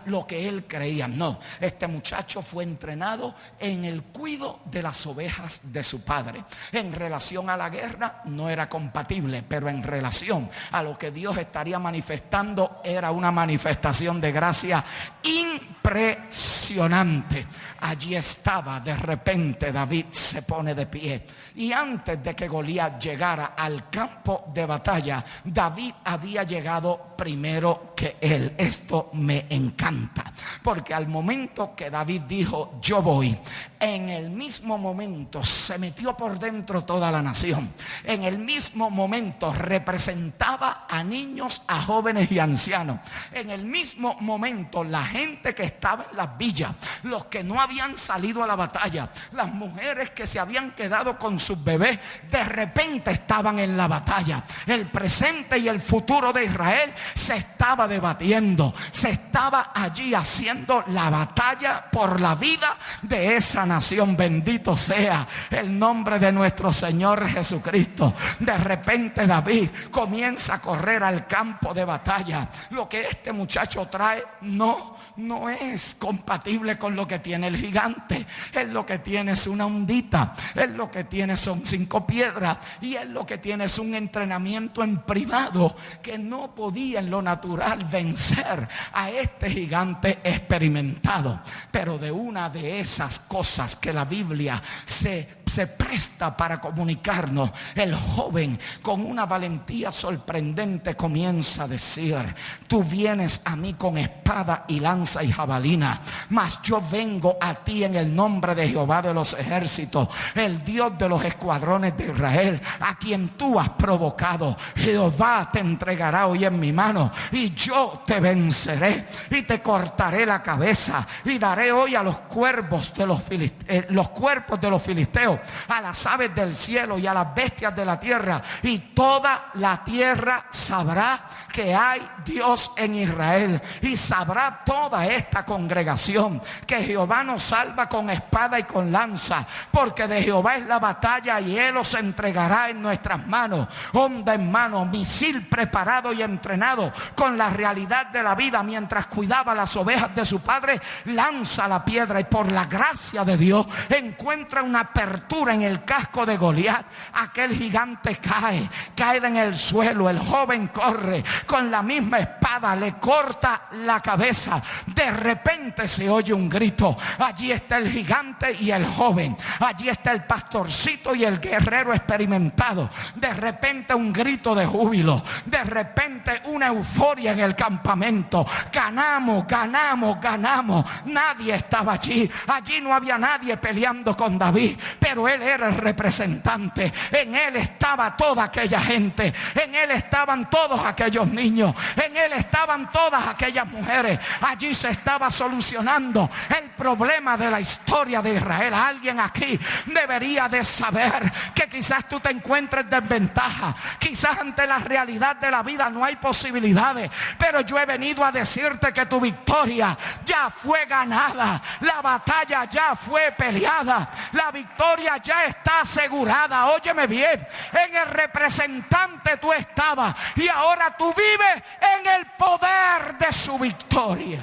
Speaker 2: lo que él creía. No, este muchacho fue entrenado en el cuidado de las ovejas de su padre. En relación a la guerra no era compatible, pero en relación a lo que Dios estaría manifestando, era una manifestación de gracia impresionante. Allí estaba. De repente David se pone de pie, y antes de que Goliat llegara al campo de batalla, David había llegado primero que él. Esto me encanta, porque al momento que David dijo: yo voy, en el mismo momento se metió por dentro toda la nación. En el mismo momento representaba a niños, a jóvenes y ancianos. En el mismo momento la gente que estaba en las villas, los que no habían salido a la batalla, las mujeres que se habían quedado con sus bebés, de repente estaban en la batalla. El presente y el futuro de Israel se estaba debatiendo, se estaba allí haciendo la batalla por la vida de esa nación. Bendito sea el nombre de nuestro Señor Jesucristo. De repente David comienza a correr al campo de batalla. Lo que este muchacho trae no es compatible con lo que tiene el gigante. Él lo que tiene es una ondita, él lo que tiene son 5 piedras, y él lo que tiene es un entrenamiento en privado que no podía en lo natural vencer a este gigante experimentado. Pero de una de esas cosas que la Biblia se presta para comunicarnos, el joven con una valentía sorprendente comienza a decir: tú vienes a mí con espada y lanza y jabalina, mas yo vengo a ti en el nombre de Jehová de los ejércitos, el Dios de los escuadrones de Israel, a quien tú has provocado. Jehová te entregará hoy en mi mano, y yo te venceré y te cortaré la cabeza, y daré hoy a los cuervos de los cuerpos de los filisteos, a las aves del cielo y a las bestias de la tierra, y toda la tierra sabrá que hay Dios en Israel, y sabrá toda esta congregación que Jehová nos salva con espada y con lanza, porque de Jehová es la batalla y Él os entregará en nuestras manos, honda en mano, misil preparado y entrenado con la realidad de la vida. Mientras cuidaba las ovejas de su padre, lanza la piedra y por la gracia de Dios encuentra una apertura altura en el casco de Goliat. Aquel gigante cae en el suelo. El joven corre con la misma espada, le corta la cabeza. De repente se oye un grito. Allí está el gigante y el joven. Allí está el pastorcito y el guerrero experimentado. De repente un grito de júbilo. De repente una euforia en el campamento. Ganamos, ganamos, ganamos. Nadie estaba allí. Allí no había nadie peleando con David, pero él era el representante. En él estaba toda aquella gente. En él estaban todos aquellos niños. En él estaban todas aquellas mujeres. Allí se estaba solucionando el problema de la historia de Israel. Alguien aquí debería de saber que quizás tú te encuentres en desventaja. Quizás ante la realidad de la vida no hay posibilidades, pero yo he venido a decirte que tu victoria ya fue ganada. La batalla ya fue peleada. La victoria ya está asegurada. Óyeme bien, en el representante tú estabas y ahora tú vives en el poder de su victoria.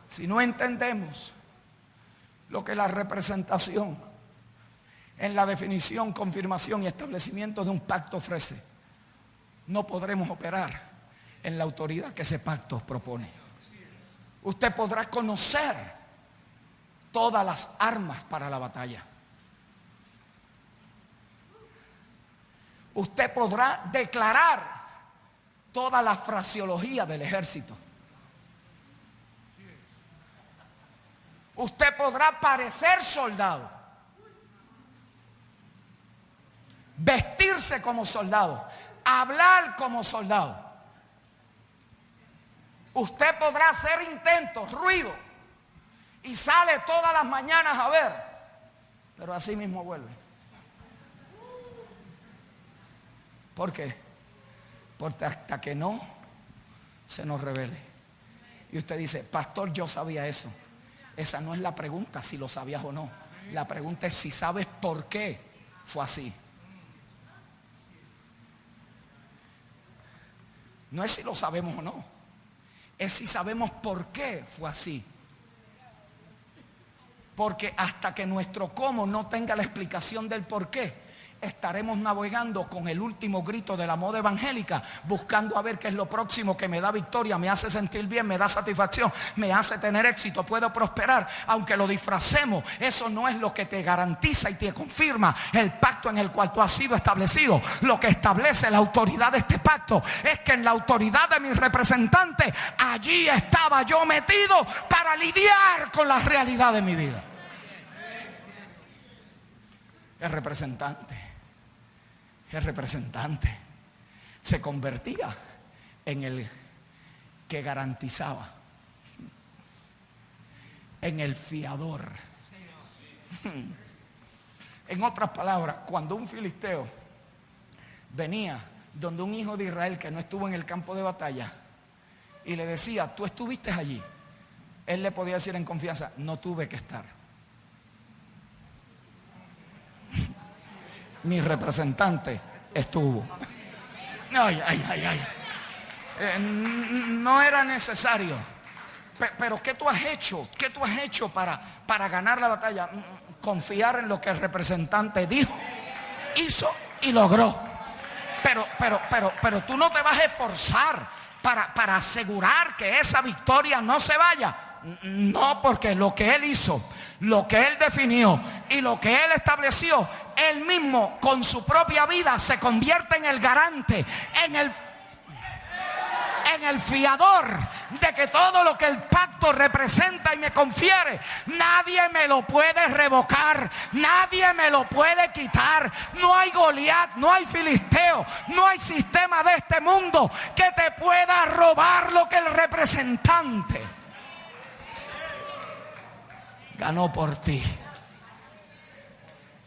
Speaker 2: Si no entendemos lo que la representación en la definición, confirmación y establecimiento de un pacto ofrece, no podremos operar en la autoridad que ese pacto propone. Usted podrá conocer todas las armas para la batalla. Usted podrá declarar toda la fraseología del ejército. Usted podrá parecer soldado, vestirse como soldado, hablar como soldado. Usted podrá hacer intentos, ruido, y sale todas las mañanas a ver, pero así mismo vuelve. ¿Por qué? Porque hasta que no se nos revele. Y usted dice, pastor, yo sabía eso. Esa no es la pregunta, si lo sabías o no. La pregunta es si sabes por qué fue así. No es si lo sabemos o no. Es si sabemos por qué fue así. Porque hasta que nuestro cómo no tenga la explicación del por qué, estaremos navegando con el último grito de la moda evangélica, buscando a ver qué es lo próximo que me da victoria, me hace sentir bien, me da satisfacción, me hace tener éxito, puedo prosperar. Aunque lo disfracemos, eso no es lo que te garantiza y te confirma el pacto en el cual tú has sido establecido. Lo que establece la autoridad de este pacto es que en la autoridad de mi representante, allí estaba yo metido para lidiar con la realidad de mi vida. El representante se convertía en el que garantizaba, en el fiador. En otras palabras, cuando un filisteo venía donde un hijo de Israel que no estuvo en el campo de batalla y le decía, tú estuviste allí, él le podía decir en confianza, no tuve que estar. Mi representante estuvo. No era necesario. Pero ¿qué tú has hecho? ¿Qué tú has hecho para ganar la batalla? Confiar en lo que el representante dijo, hizo y logró. Pero tú no te vas a esforzar para asegurar que esa victoria no se vaya. No, porque lo que él hizo, lo que él definió y lo que él estableció, él mismo con su propia vida se convierte en el garante, en el fiador de que todo lo que el pacto representa y me confiere, nadie me lo puede revocar, nadie me lo puede quitar. No hay Goliat, no hay filisteo, no hay sistema de este mundo que te pueda robar lo que el representante ganó por ti.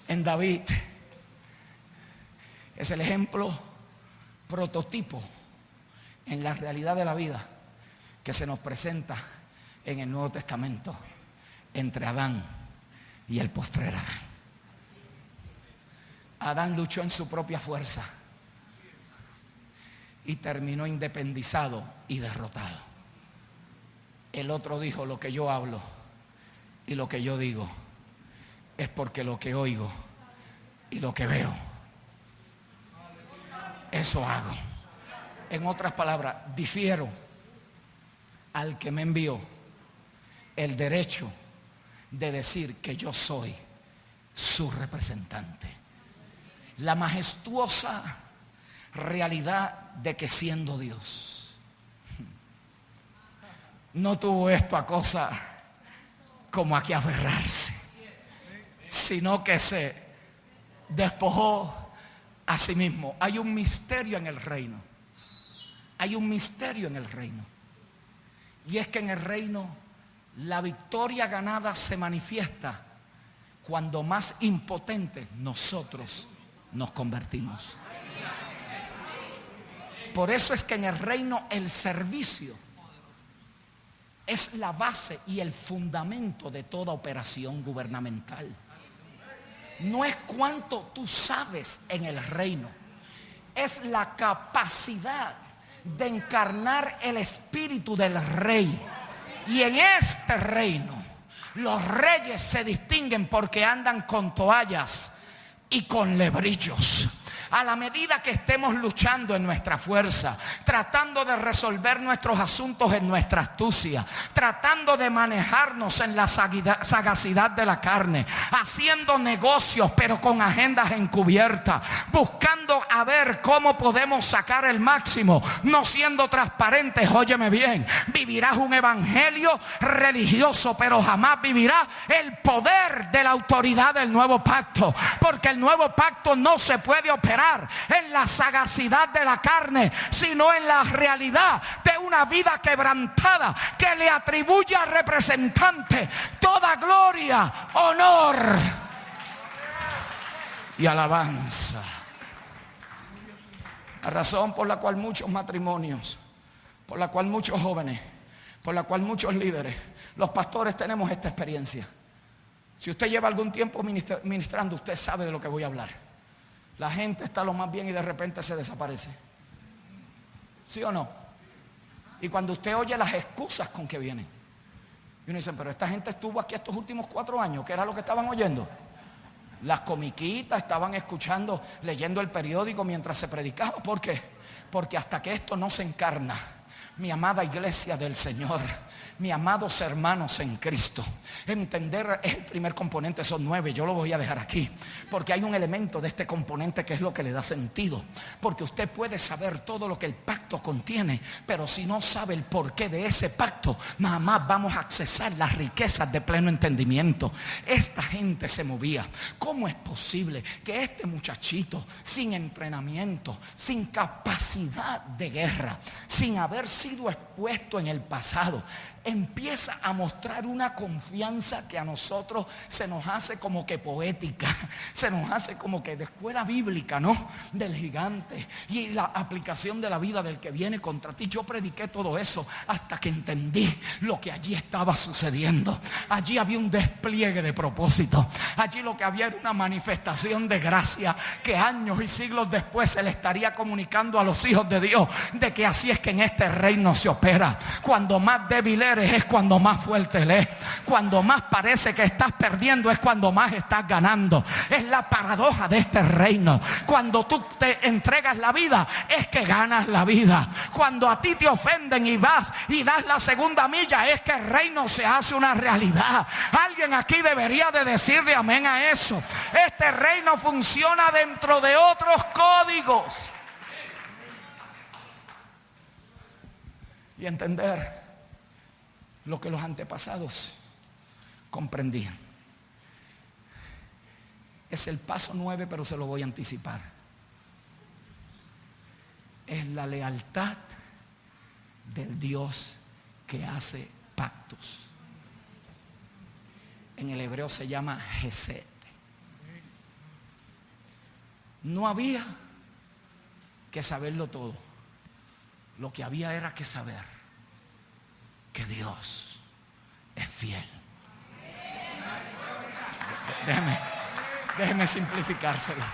Speaker 2: En David es el ejemplo prototipo en la realidad de la vida que se nos presenta en el Nuevo Testamento entre Adán y el postrer Adán. Adán luchó en su propia fuerza y terminó independizado y derrotado. El otro dijo, lo que yo hablo, y lo que yo digo es porque lo que oigo y lo que veo, eso hago. En otras palabras, difiero al que me envió el derecho de decir que yo soy su representante. La majestuosa realidad de que siendo Dios no tuvo esto a cosa como a que aferrarse, sino que se despojó a sí mismo. Hay un misterio en el reino. Hay un misterio en el reino. Y es que en el reino la victoria ganada se manifiesta cuando más impotentes nosotros nos convertimos. Por eso es que en el reino el servicio es la base y el fundamento de toda operación gubernamental. No es cuánto tú sabes en el reino, es la capacidad de encarnar el espíritu del rey. Y en este reino los reyes se distinguen porque andan con toallas y con lebrillos. A la medida que estemos luchando en nuestra fuerza, tratando de resolver nuestros asuntos en nuestra astucia, tratando de manejarnos en la sagacidad de la carne, haciendo negocios pero con agendas encubiertas, buscando a ver cómo podemos sacar el máximo, no siendo transparentes. Óyeme bien, vivirás un evangelio religioso, pero jamás vivirás el poder de la autoridad del nuevo pacto, porque el nuevo pacto no se puede operar en la sagacidad de la carne, sino en la realidad de una vida quebrantada que le atribuye al representante toda gloria, honor y alabanza. La razón por la cual muchos matrimonios, por la cual muchos jóvenes, por la cual muchos líderes, los pastores tenemos esta experiencia. Si usted lleva algún tiempo ministrando, usted sabe de lo que voy a hablar. La gente está lo más bien y de repente se desaparece. ¿Sí o no? Y cuando usted oye las excusas con que vienen, y uno dice, pero esta gente estuvo aquí estos últimos 4 años, ¿qué era lo que estaban oyendo? Las comiquitas, estaban escuchando, leyendo el periódico mientras se predicaba. ¿Por qué? Porque hasta que esto no se encarna, mi amada iglesia del Señor, mis amados hermanos en Cristo, entender el primer componente. Son 9, yo lo voy a dejar aquí, porque hay un elemento de este componente que es lo que le da sentido. Porque usted puede saber todo lo que el pacto contiene, pero si no sabe el porqué de ese pacto, nada más vamos a accesar las riquezas de pleno entendimiento. Esta gente se movía. ¿Cómo es posible que este muchachito, sin entrenamiento, sin capacidad de guerra, sin haber sido expuesto en el pasado, empieza a mostrar una confianza que a nosotros se nos hace como que poética, se nos hace como que de escuela bíblica, ¿no? Del gigante y la aplicación de la vida del que viene contra ti? Yo prediqué todo eso hasta que entendí lo que allí estaba sucediendo. Allí había un despliegue de propósito. Allí lo que había era una manifestación de gracia que años y siglos después se le estaría comunicando a los hijos de Dios, de que así es que en este reino se opera. Cuando más débil eres es cuando más fuerte eres. Cuando más parece que estás perdiendo es cuando más estás ganando. Es la paradoja de este reino. Cuando tú te entregas la vida es que ganas la vida. Cuando a ti te ofenden y vas y das la segunda milla es que el reino se hace una realidad. Alguien aquí debería de decirle amén a eso. Este reino funciona dentro de otros códigos. Y entender lo que los antepasados comprendían. Es el paso 9, pero se lo voy a anticipar. Es la lealtad del Dios que hace pactos. En el hebreo se llama Gesed. No había que saberlo todo. Lo que había era que saber que Dios es fiel. Déjeme simplificárselo.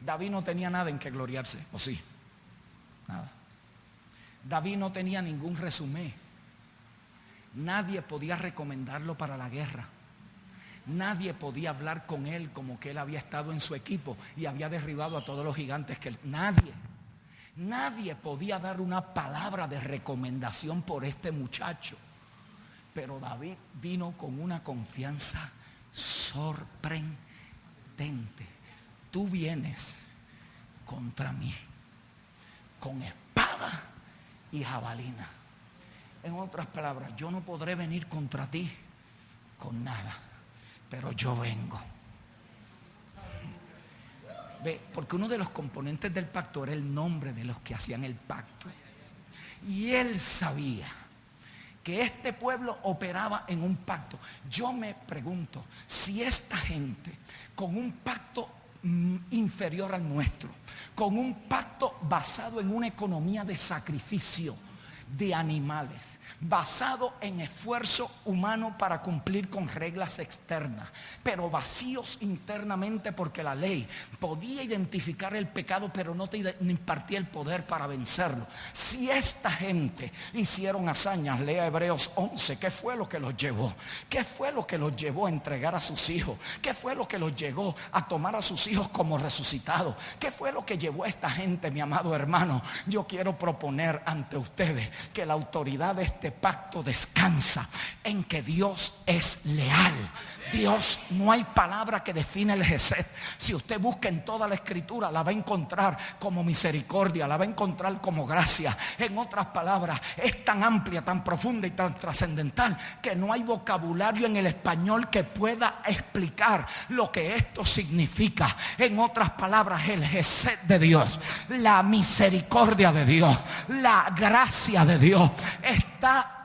Speaker 2: David no tenía nada en que gloriarse, ¿o sí? Nada. David no tenía ningún resumen. Nadie podía recomendarlo para la guerra. Nadie podía hablar con él como que él había estado en su equipo y había derribado a todos los gigantes que él. Nadie podía dar una palabra de recomendación por este muchacho. Pero David vino con una confianza sorprendente. Tú vienes contra mí con espada y jabalina. En otras palabras, yo no podré venir contra ti con nada, pero yo vengo. Ve, porque uno de los componentes del pacto era el nombre de los que hacían el pacto. Y él sabía que este pueblo operaba en un pacto. Yo me pregunto si esta gente con un pacto inferior al nuestro, con un pacto basado en una economía de sacrificio de animales, basado en esfuerzo humano para cumplir con reglas externas, pero vacíos internamente, porque la ley podía identificar el pecado, pero no te impartía el poder para vencerlo. Si esta gente hicieron hazañas, lea Hebreos 11, ¿qué fue lo que los llevó? ¿Qué fue lo que los llevó a entregar a sus hijos? ¿Qué fue lo que los llevó a tomar a sus hijos como resucitados? ¿Qué fue lo que llevó a esta gente, mi amado hermano? Yo quiero proponer ante ustedes que la autoridad de este pacto descansa en que Dios es leal. Dios, no hay palabra que define el Gesed. Si usted busca en toda la escritura, la va a encontrar como misericordia, la va a encontrar como gracia. En otras palabras, es tan amplia, tan profunda y tan trascendental que no hay vocabulario en el español que pueda explicar lo que esto significa. En otras palabras, el Gesed de Dios, la misericordia de Dios, la gracia de Dios está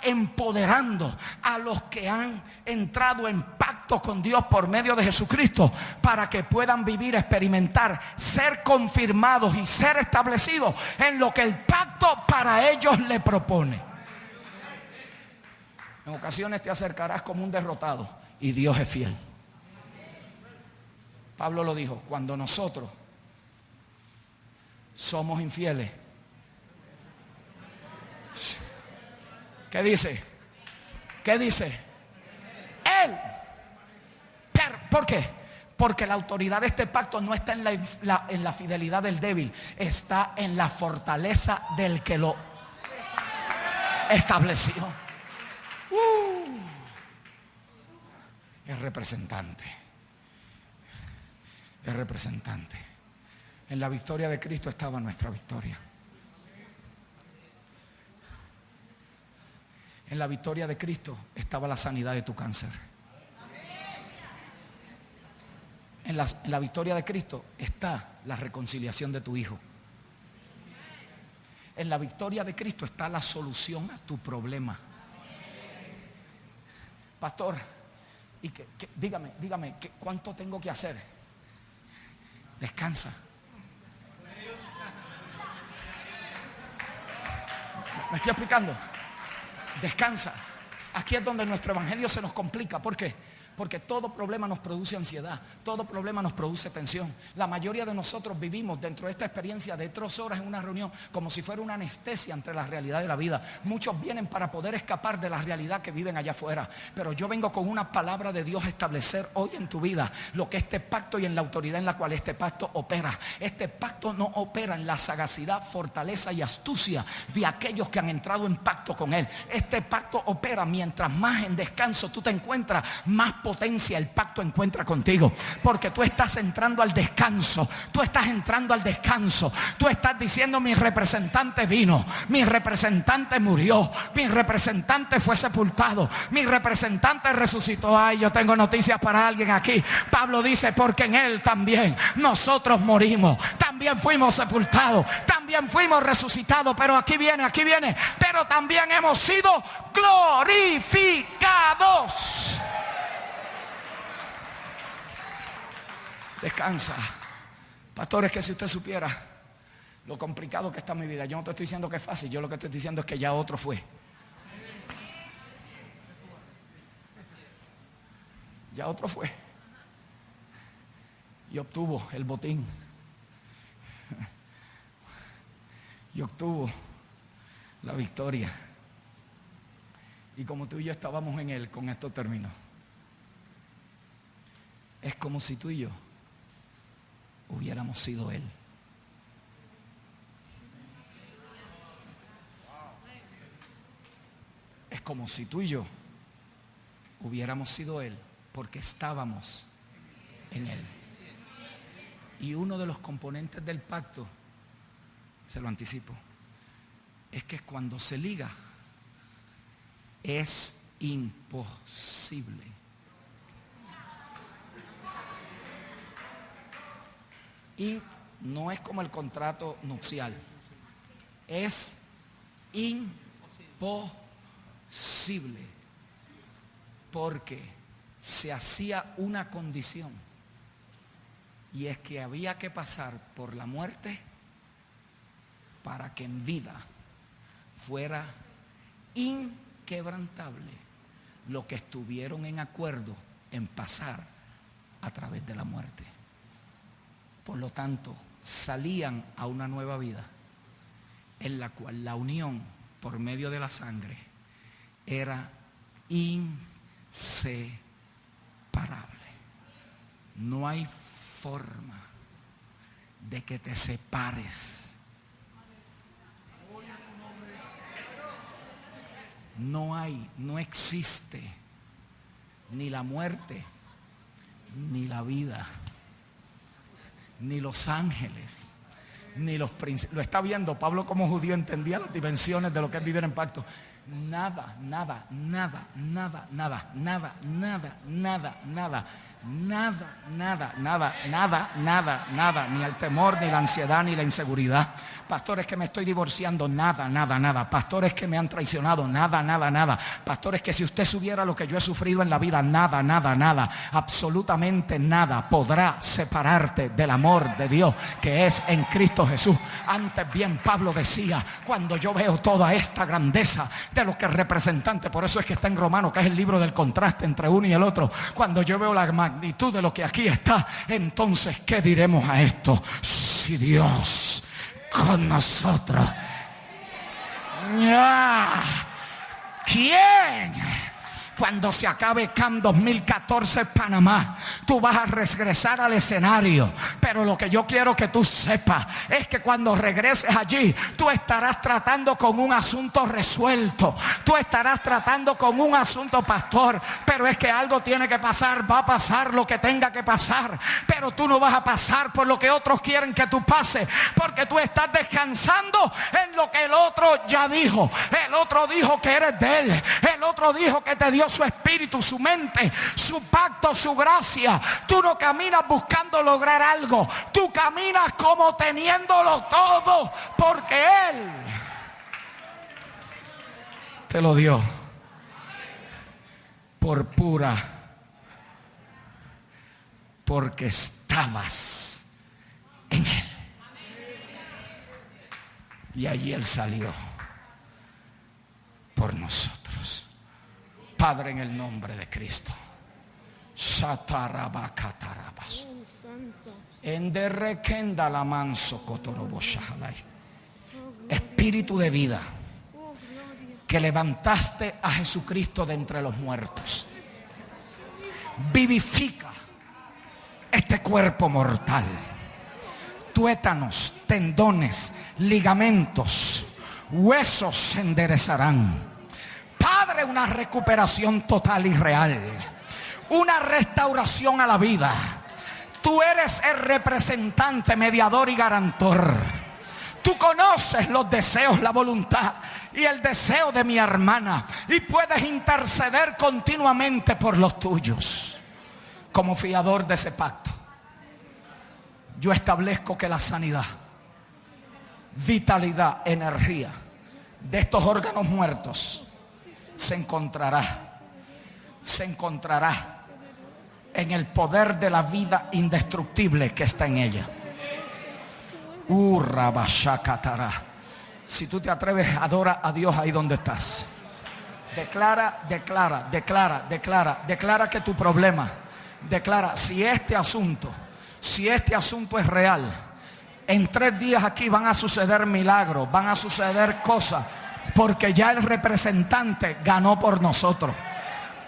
Speaker 2: empoderando a los que han entrado en pacto con Dios por medio de Jesucristo, para que puedan vivir, experimentar, ser confirmados y ser establecidos en lo que el pacto para ellos le propone. En ocasiones te acercarás como un derrotado y Dios es fiel. Pablo lo dijo: cuando nosotros somos infieles, ¿qué dice? ¿Qué dice? Él. ¿Por qué? Porque la autoridad de este pacto no está en la fidelidad del débil, está en la fortaleza del que lo estableció. Es representante. Es representante. En la victoria de Cristo estaba nuestra victoria. En la victoria de Cristo estaba la sanidad de tu cáncer. En la victoria de Cristo está la reconciliación de tu hijo. En la victoria de Cristo está la solución a tu problema. Pastor, y dígame, ¿cuánto tengo que hacer? Descansa. ¿Me estoy explicando? Descansa. Aquí es donde nuestro evangelio se nos complica. ¿Por qué? Porque todo problema nos produce ansiedad, todo problema nos produce tensión. La mayoría de nosotros vivimos dentro de esta experiencia de 3 horas en una reunión como si fuera una anestesia entre la realidad y la vida. Muchos vienen para poder escapar de la realidad que viven allá afuera, pero yo vengo con una palabra de Dios a establecer hoy en tu vida lo que este pacto y en la autoridad en la cual este pacto opera. Este pacto no opera en la sagacidad, fortaleza y astucia de aquellos que han entrado en pacto con él. Este pacto opera mientras más en descanso tú te encuentras, más potencia el pacto encuentra contigo, porque tú estás entrando al descanso. Tú estás entrando al descanso. Tú estás diciendo: mi representante vino, mi representante murió, mi representante fue sepultado, mi representante resucitó. Ay, yo tengo noticias para alguien aquí. Pablo dice: porque en él también nosotros morimos, también fuimos sepultados, también fuimos resucitados, pero aquí viene, pero también hemos sido glorificados. Descansa. Pastor, es que si usted supiera lo complicado que está mi vida, yo no te estoy diciendo que es fácil, yo lo que estoy diciendo es que ya otro fue. Ya otro fue y obtuvo el botín y obtuvo la victoria. Y como tú y yo estábamos en Él, con esto termino. Es como si tú y yo hubiéramos sido Él. Es como si tú y yo hubiéramos sido Él, porque estábamos en Él. Y uno de los componentes del pacto, se lo anticipo, es que cuando se liga, es imposible y no es como el contrato nupcial, es imposible, porque se hacía una condición, y es que había que pasar por la muerte para que en vida fuera inquebrantable lo que estuvieron en acuerdo en pasar a través de la muerte. Por lo tanto, salían a una nueva vida en la cual la unión por medio de la sangre era inseparable. No hay forma de que te separes. No existe ni la muerte, ni la vida, ni los ángeles, ni los príncipes. Lo está viendo Pablo como judío, entendía las dimensiones de lo que es vivir en pacto. Nada, ni el temor, ni la ansiedad, ni la inseguridad. Pastores que me estoy divorciando, nada. Pastores que me han traicionado, nada. Pastores que si usted supiera lo que yo he sufrido en la vida, nada, absolutamente nada podrá separarte del amor de Dios que es en Cristo Jesús. Antes bien, Pablo decía, cuando yo veo toda esta grandeza de lo que es representante, por eso es que está en Romanos, que es el libro del contraste entre uno y el otro, cuando yo veo la magnitud de lo que aquí está, entonces ¿qué diremos a esto? Si Dios con nosotros, ¿quién? Cuando se acabe CAM 2014 Panamá, tú vas a regresar al escenario. Pero lo que yo quiero que tú sepas es que cuando regreses allí, tú estarás tratando con un asunto resuelto. Tú estarás tratando con un asunto, pastor. Pero es que algo tiene que pasar, va a pasar lo que tenga que pasar. Pero tú no vas a pasar por lo que otros quieren que tú pases, porque tú estás descansando en lo que el otro ya dijo. El otro dijo que eres de él. El otro dijo que te dio su espíritu, su mente, su pacto, su gracia. Tú no caminas buscando lograr algo, tú caminas como teniéndolo todo, porque Él te lo dio por pura, porque estabas en Él. Y allí Él salió por nosotros. Padre, en el nombre de Cristo, Espíritu de vida, que levantaste a Jesucristo de entre los muertos, vivifica este cuerpo mortal. Tuétanos, tendones, ligamentos, huesos se enderezarán. Padre, una recuperación total y real, una restauración a la vida. Tú eres el representante, mediador y garantor. Tú conoces los deseos, la voluntad y el deseo de mi hermana, y puedes interceder continuamente por los tuyos. Como fiador de ese pacto, yo establezco que la sanidad, vitalidad, energía de estos órganos muertos se encontrará en el poder de la vida indestructible que está en ella. Si tú te atreves, adora a Dios ahí donde estás. Declara que tu problema, declara, si este asunto es real, en 3 días aquí van a suceder milagros, van a suceder cosas. porque ya el representante ganó por nosotros.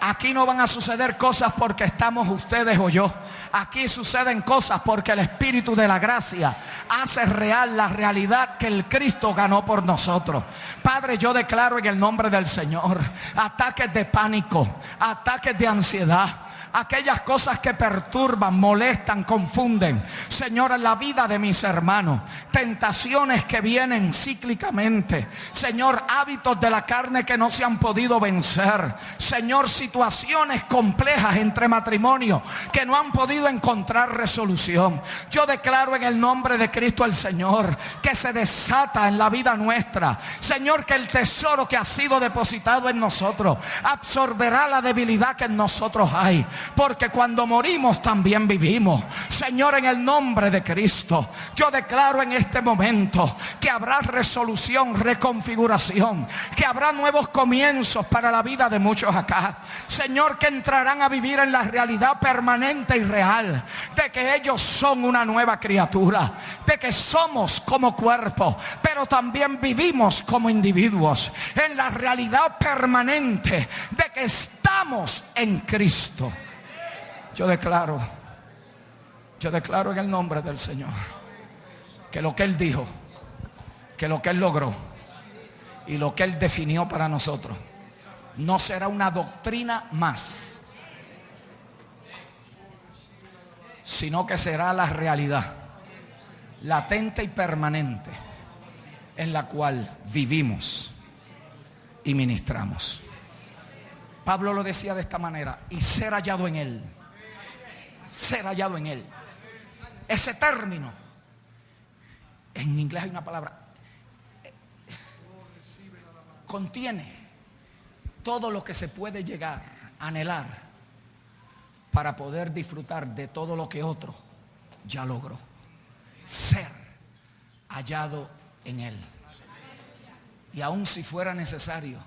Speaker 2: Aquí no van a suceder cosas porque estamos ustedes o yo. Aquí suceden cosas porque el Espíritu de la gracia hace real la realidad que el Cristo ganó por nosotros. Padre, yo declaro en el nombre del Señor ataques de pánico, ataques de ansiedad, aquellas cosas que perturban, molestan, confunden, Señor, en la vida de mis hermanos, tentaciones que vienen cíclicamente, Señor, hábitos de la carne que no se han podido vencer, Señor, situaciones complejas entre matrimonios que no han podido encontrar resolución. Yo declaro en el nombre de Cristo el Señor que se desata en la vida nuestra, Señor, que el tesoro que ha sido depositado en nosotros absorberá la debilidad que en nosotros hay. Porque cuando morimos también vivimos. Señor, en el nombre de Cristo, yo declaro en este momento que habrá resolución, reconfiguración, que habrá nuevos comienzos para la vida de muchos acá. Señor, que entrarán a vivir en la realidad permanente y real de que ellos son una nueva criatura, de que somos como cuerpo, pero también vivimos como individuos, en la realidad permanente de que estamos en Cristo. Yo declaro en el nombre del Señor que lo que Él dijo, que lo que Él logró y lo que Él definió para nosotros no será una doctrina más, sino que será la realidad latente y permanente en la cual vivimos y ministramos. Pablo lo decía de esta manera: y ser hallado en Él. Ser hallado en Él. Ese término, en inglés hay una palabra, contiene todo lo que se puede llegar a anhelar para poder disfrutar de todo lo que otro ya logró. Ser hallado en Él. Y aun si fuera necesario,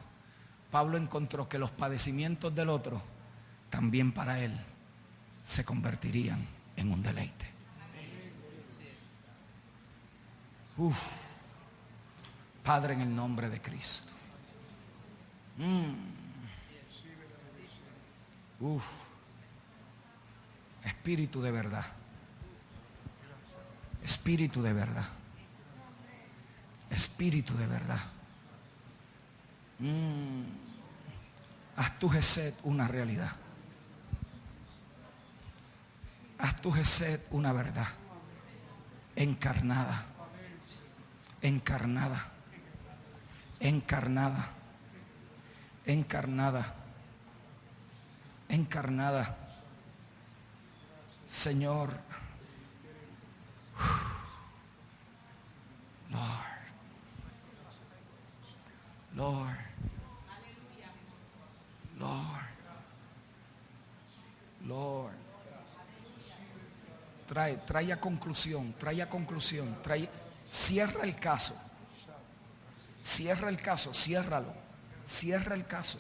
Speaker 2: Pablo encontró que los padecimientos del otro también para él se convertirían en un deleite. Padre, en el nombre de Cristo. Espíritu de verdad. Espíritu de verdad. Espíritu de verdad. Haz tu Gesed una realidad. Haz tu Gesed una verdad encarnada, encarnada, encarnada, encarnada, encarnada. Señor, Lord, Lord. Trae a conclusión, cierra el caso, ciérralo, cierra el caso,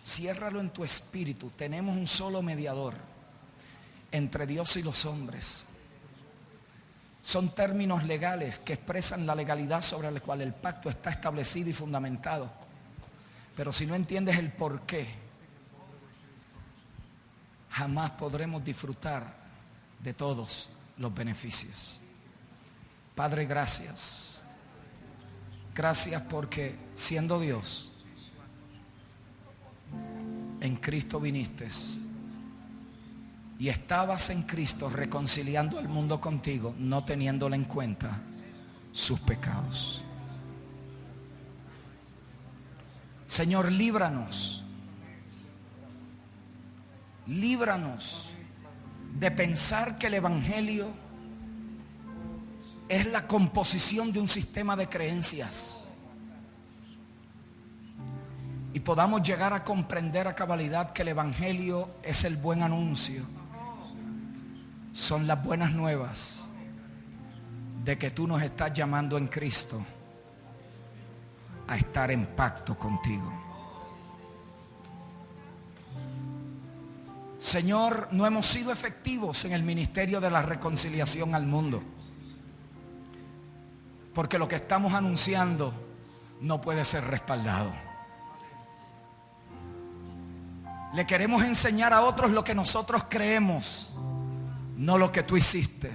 Speaker 2: ciérralo en tu espíritu. Tenemos un solo mediador entre Dios y los hombres. Son términos legales que expresan la legalidad sobre la cual el pacto está establecido y fundamentado. Pero si no entiendes el porqué, jamás podremos disfrutar de todos los beneficios. Padre, gracias. Gracias porque siendo Dios, en Cristo viniste y estabas en Cristo reconciliando al mundo contigo, no teniéndole en cuenta sus pecados. Señor, líbranos de pensar que el Evangelio es la composición de un sistema de creencias y podamos llegar a comprender a cabalidad que el Evangelio es el buen anuncio, son las buenas nuevas de que tú nos estás llamando en Cristo a estar en pacto contigo. Señor, no hemos sido efectivos en el ministerio de la reconciliación al mundo, porque lo que estamos anunciando no puede ser respaldado. Le queremos enseñar a otros lo que nosotros creemos, no lo que tú hiciste.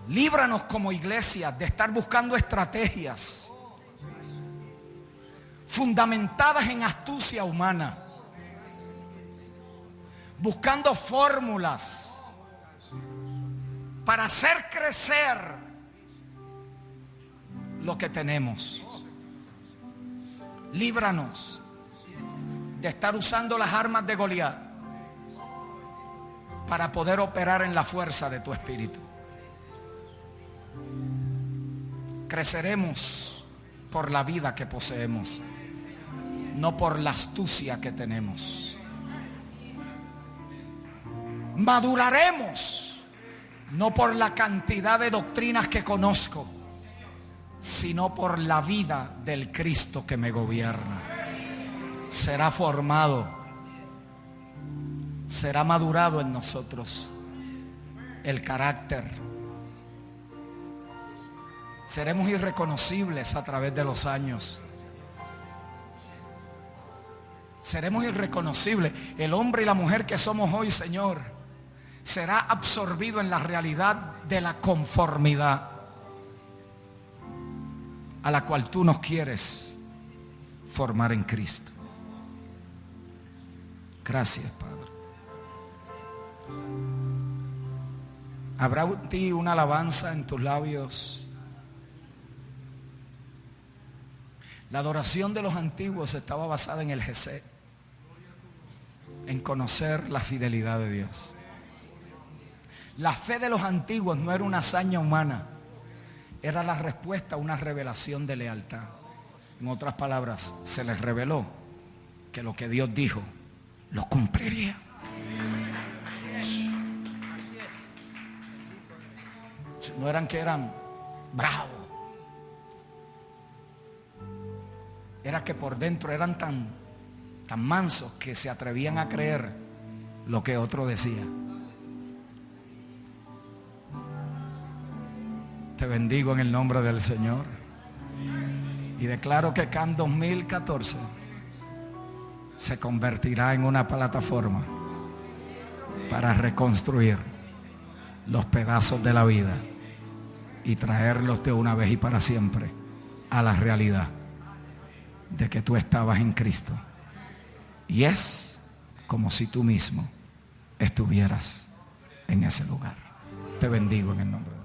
Speaker 2: Líbranos como iglesia de estar buscando estrategias fundamentadas en astucia humana, buscando fórmulas para hacer crecer lo que tenemos. Líbranos de estar usando las armas de Goliat para poder operar en la fuerza de tu espíritu. Creceremos por la vida que poseemos, no por la astucia que tenemos. Maduraremos no por la cantidad de doctrinas que conozco, sino por la vida del Cristo que me gobierna. Será formado, será madurado en nosotros el carácter. Seremos irreconocibles a través de los años. Seremos irreconocibles. El hombre y la mujer que somos hoy, Señor, será absorbido en la realidad de la conformidad a la cual tú nos quieres formar en Cristo. Gracias, Padre. ¿Habrá en ti una alabanza en tus labios? La adoración de los antiguos estaba basada en el Gesed, en conocer la fidelidad de Dios. La fe de los antiguos no era una hazaña humana, era la respuesta a una revelación de lealtad. En otras palabras, se les reveló que lo que Dios dijo, lo cumpliría. No eran que eran bravos. Era que por dentro eran tan mansos que se atrevían a creer lo que otro decía. Te bendigo en el nombre del Señor y declaro que CAN 2014 se convertirá en una plataforma para reconstruir los pedazos de la vida y traerlos de una vez y para siempre a la realidad de que tú estabas en Cristo y es como si tú mismo estuvieras en ese lugar. Te bendigo en el nombre de Dios.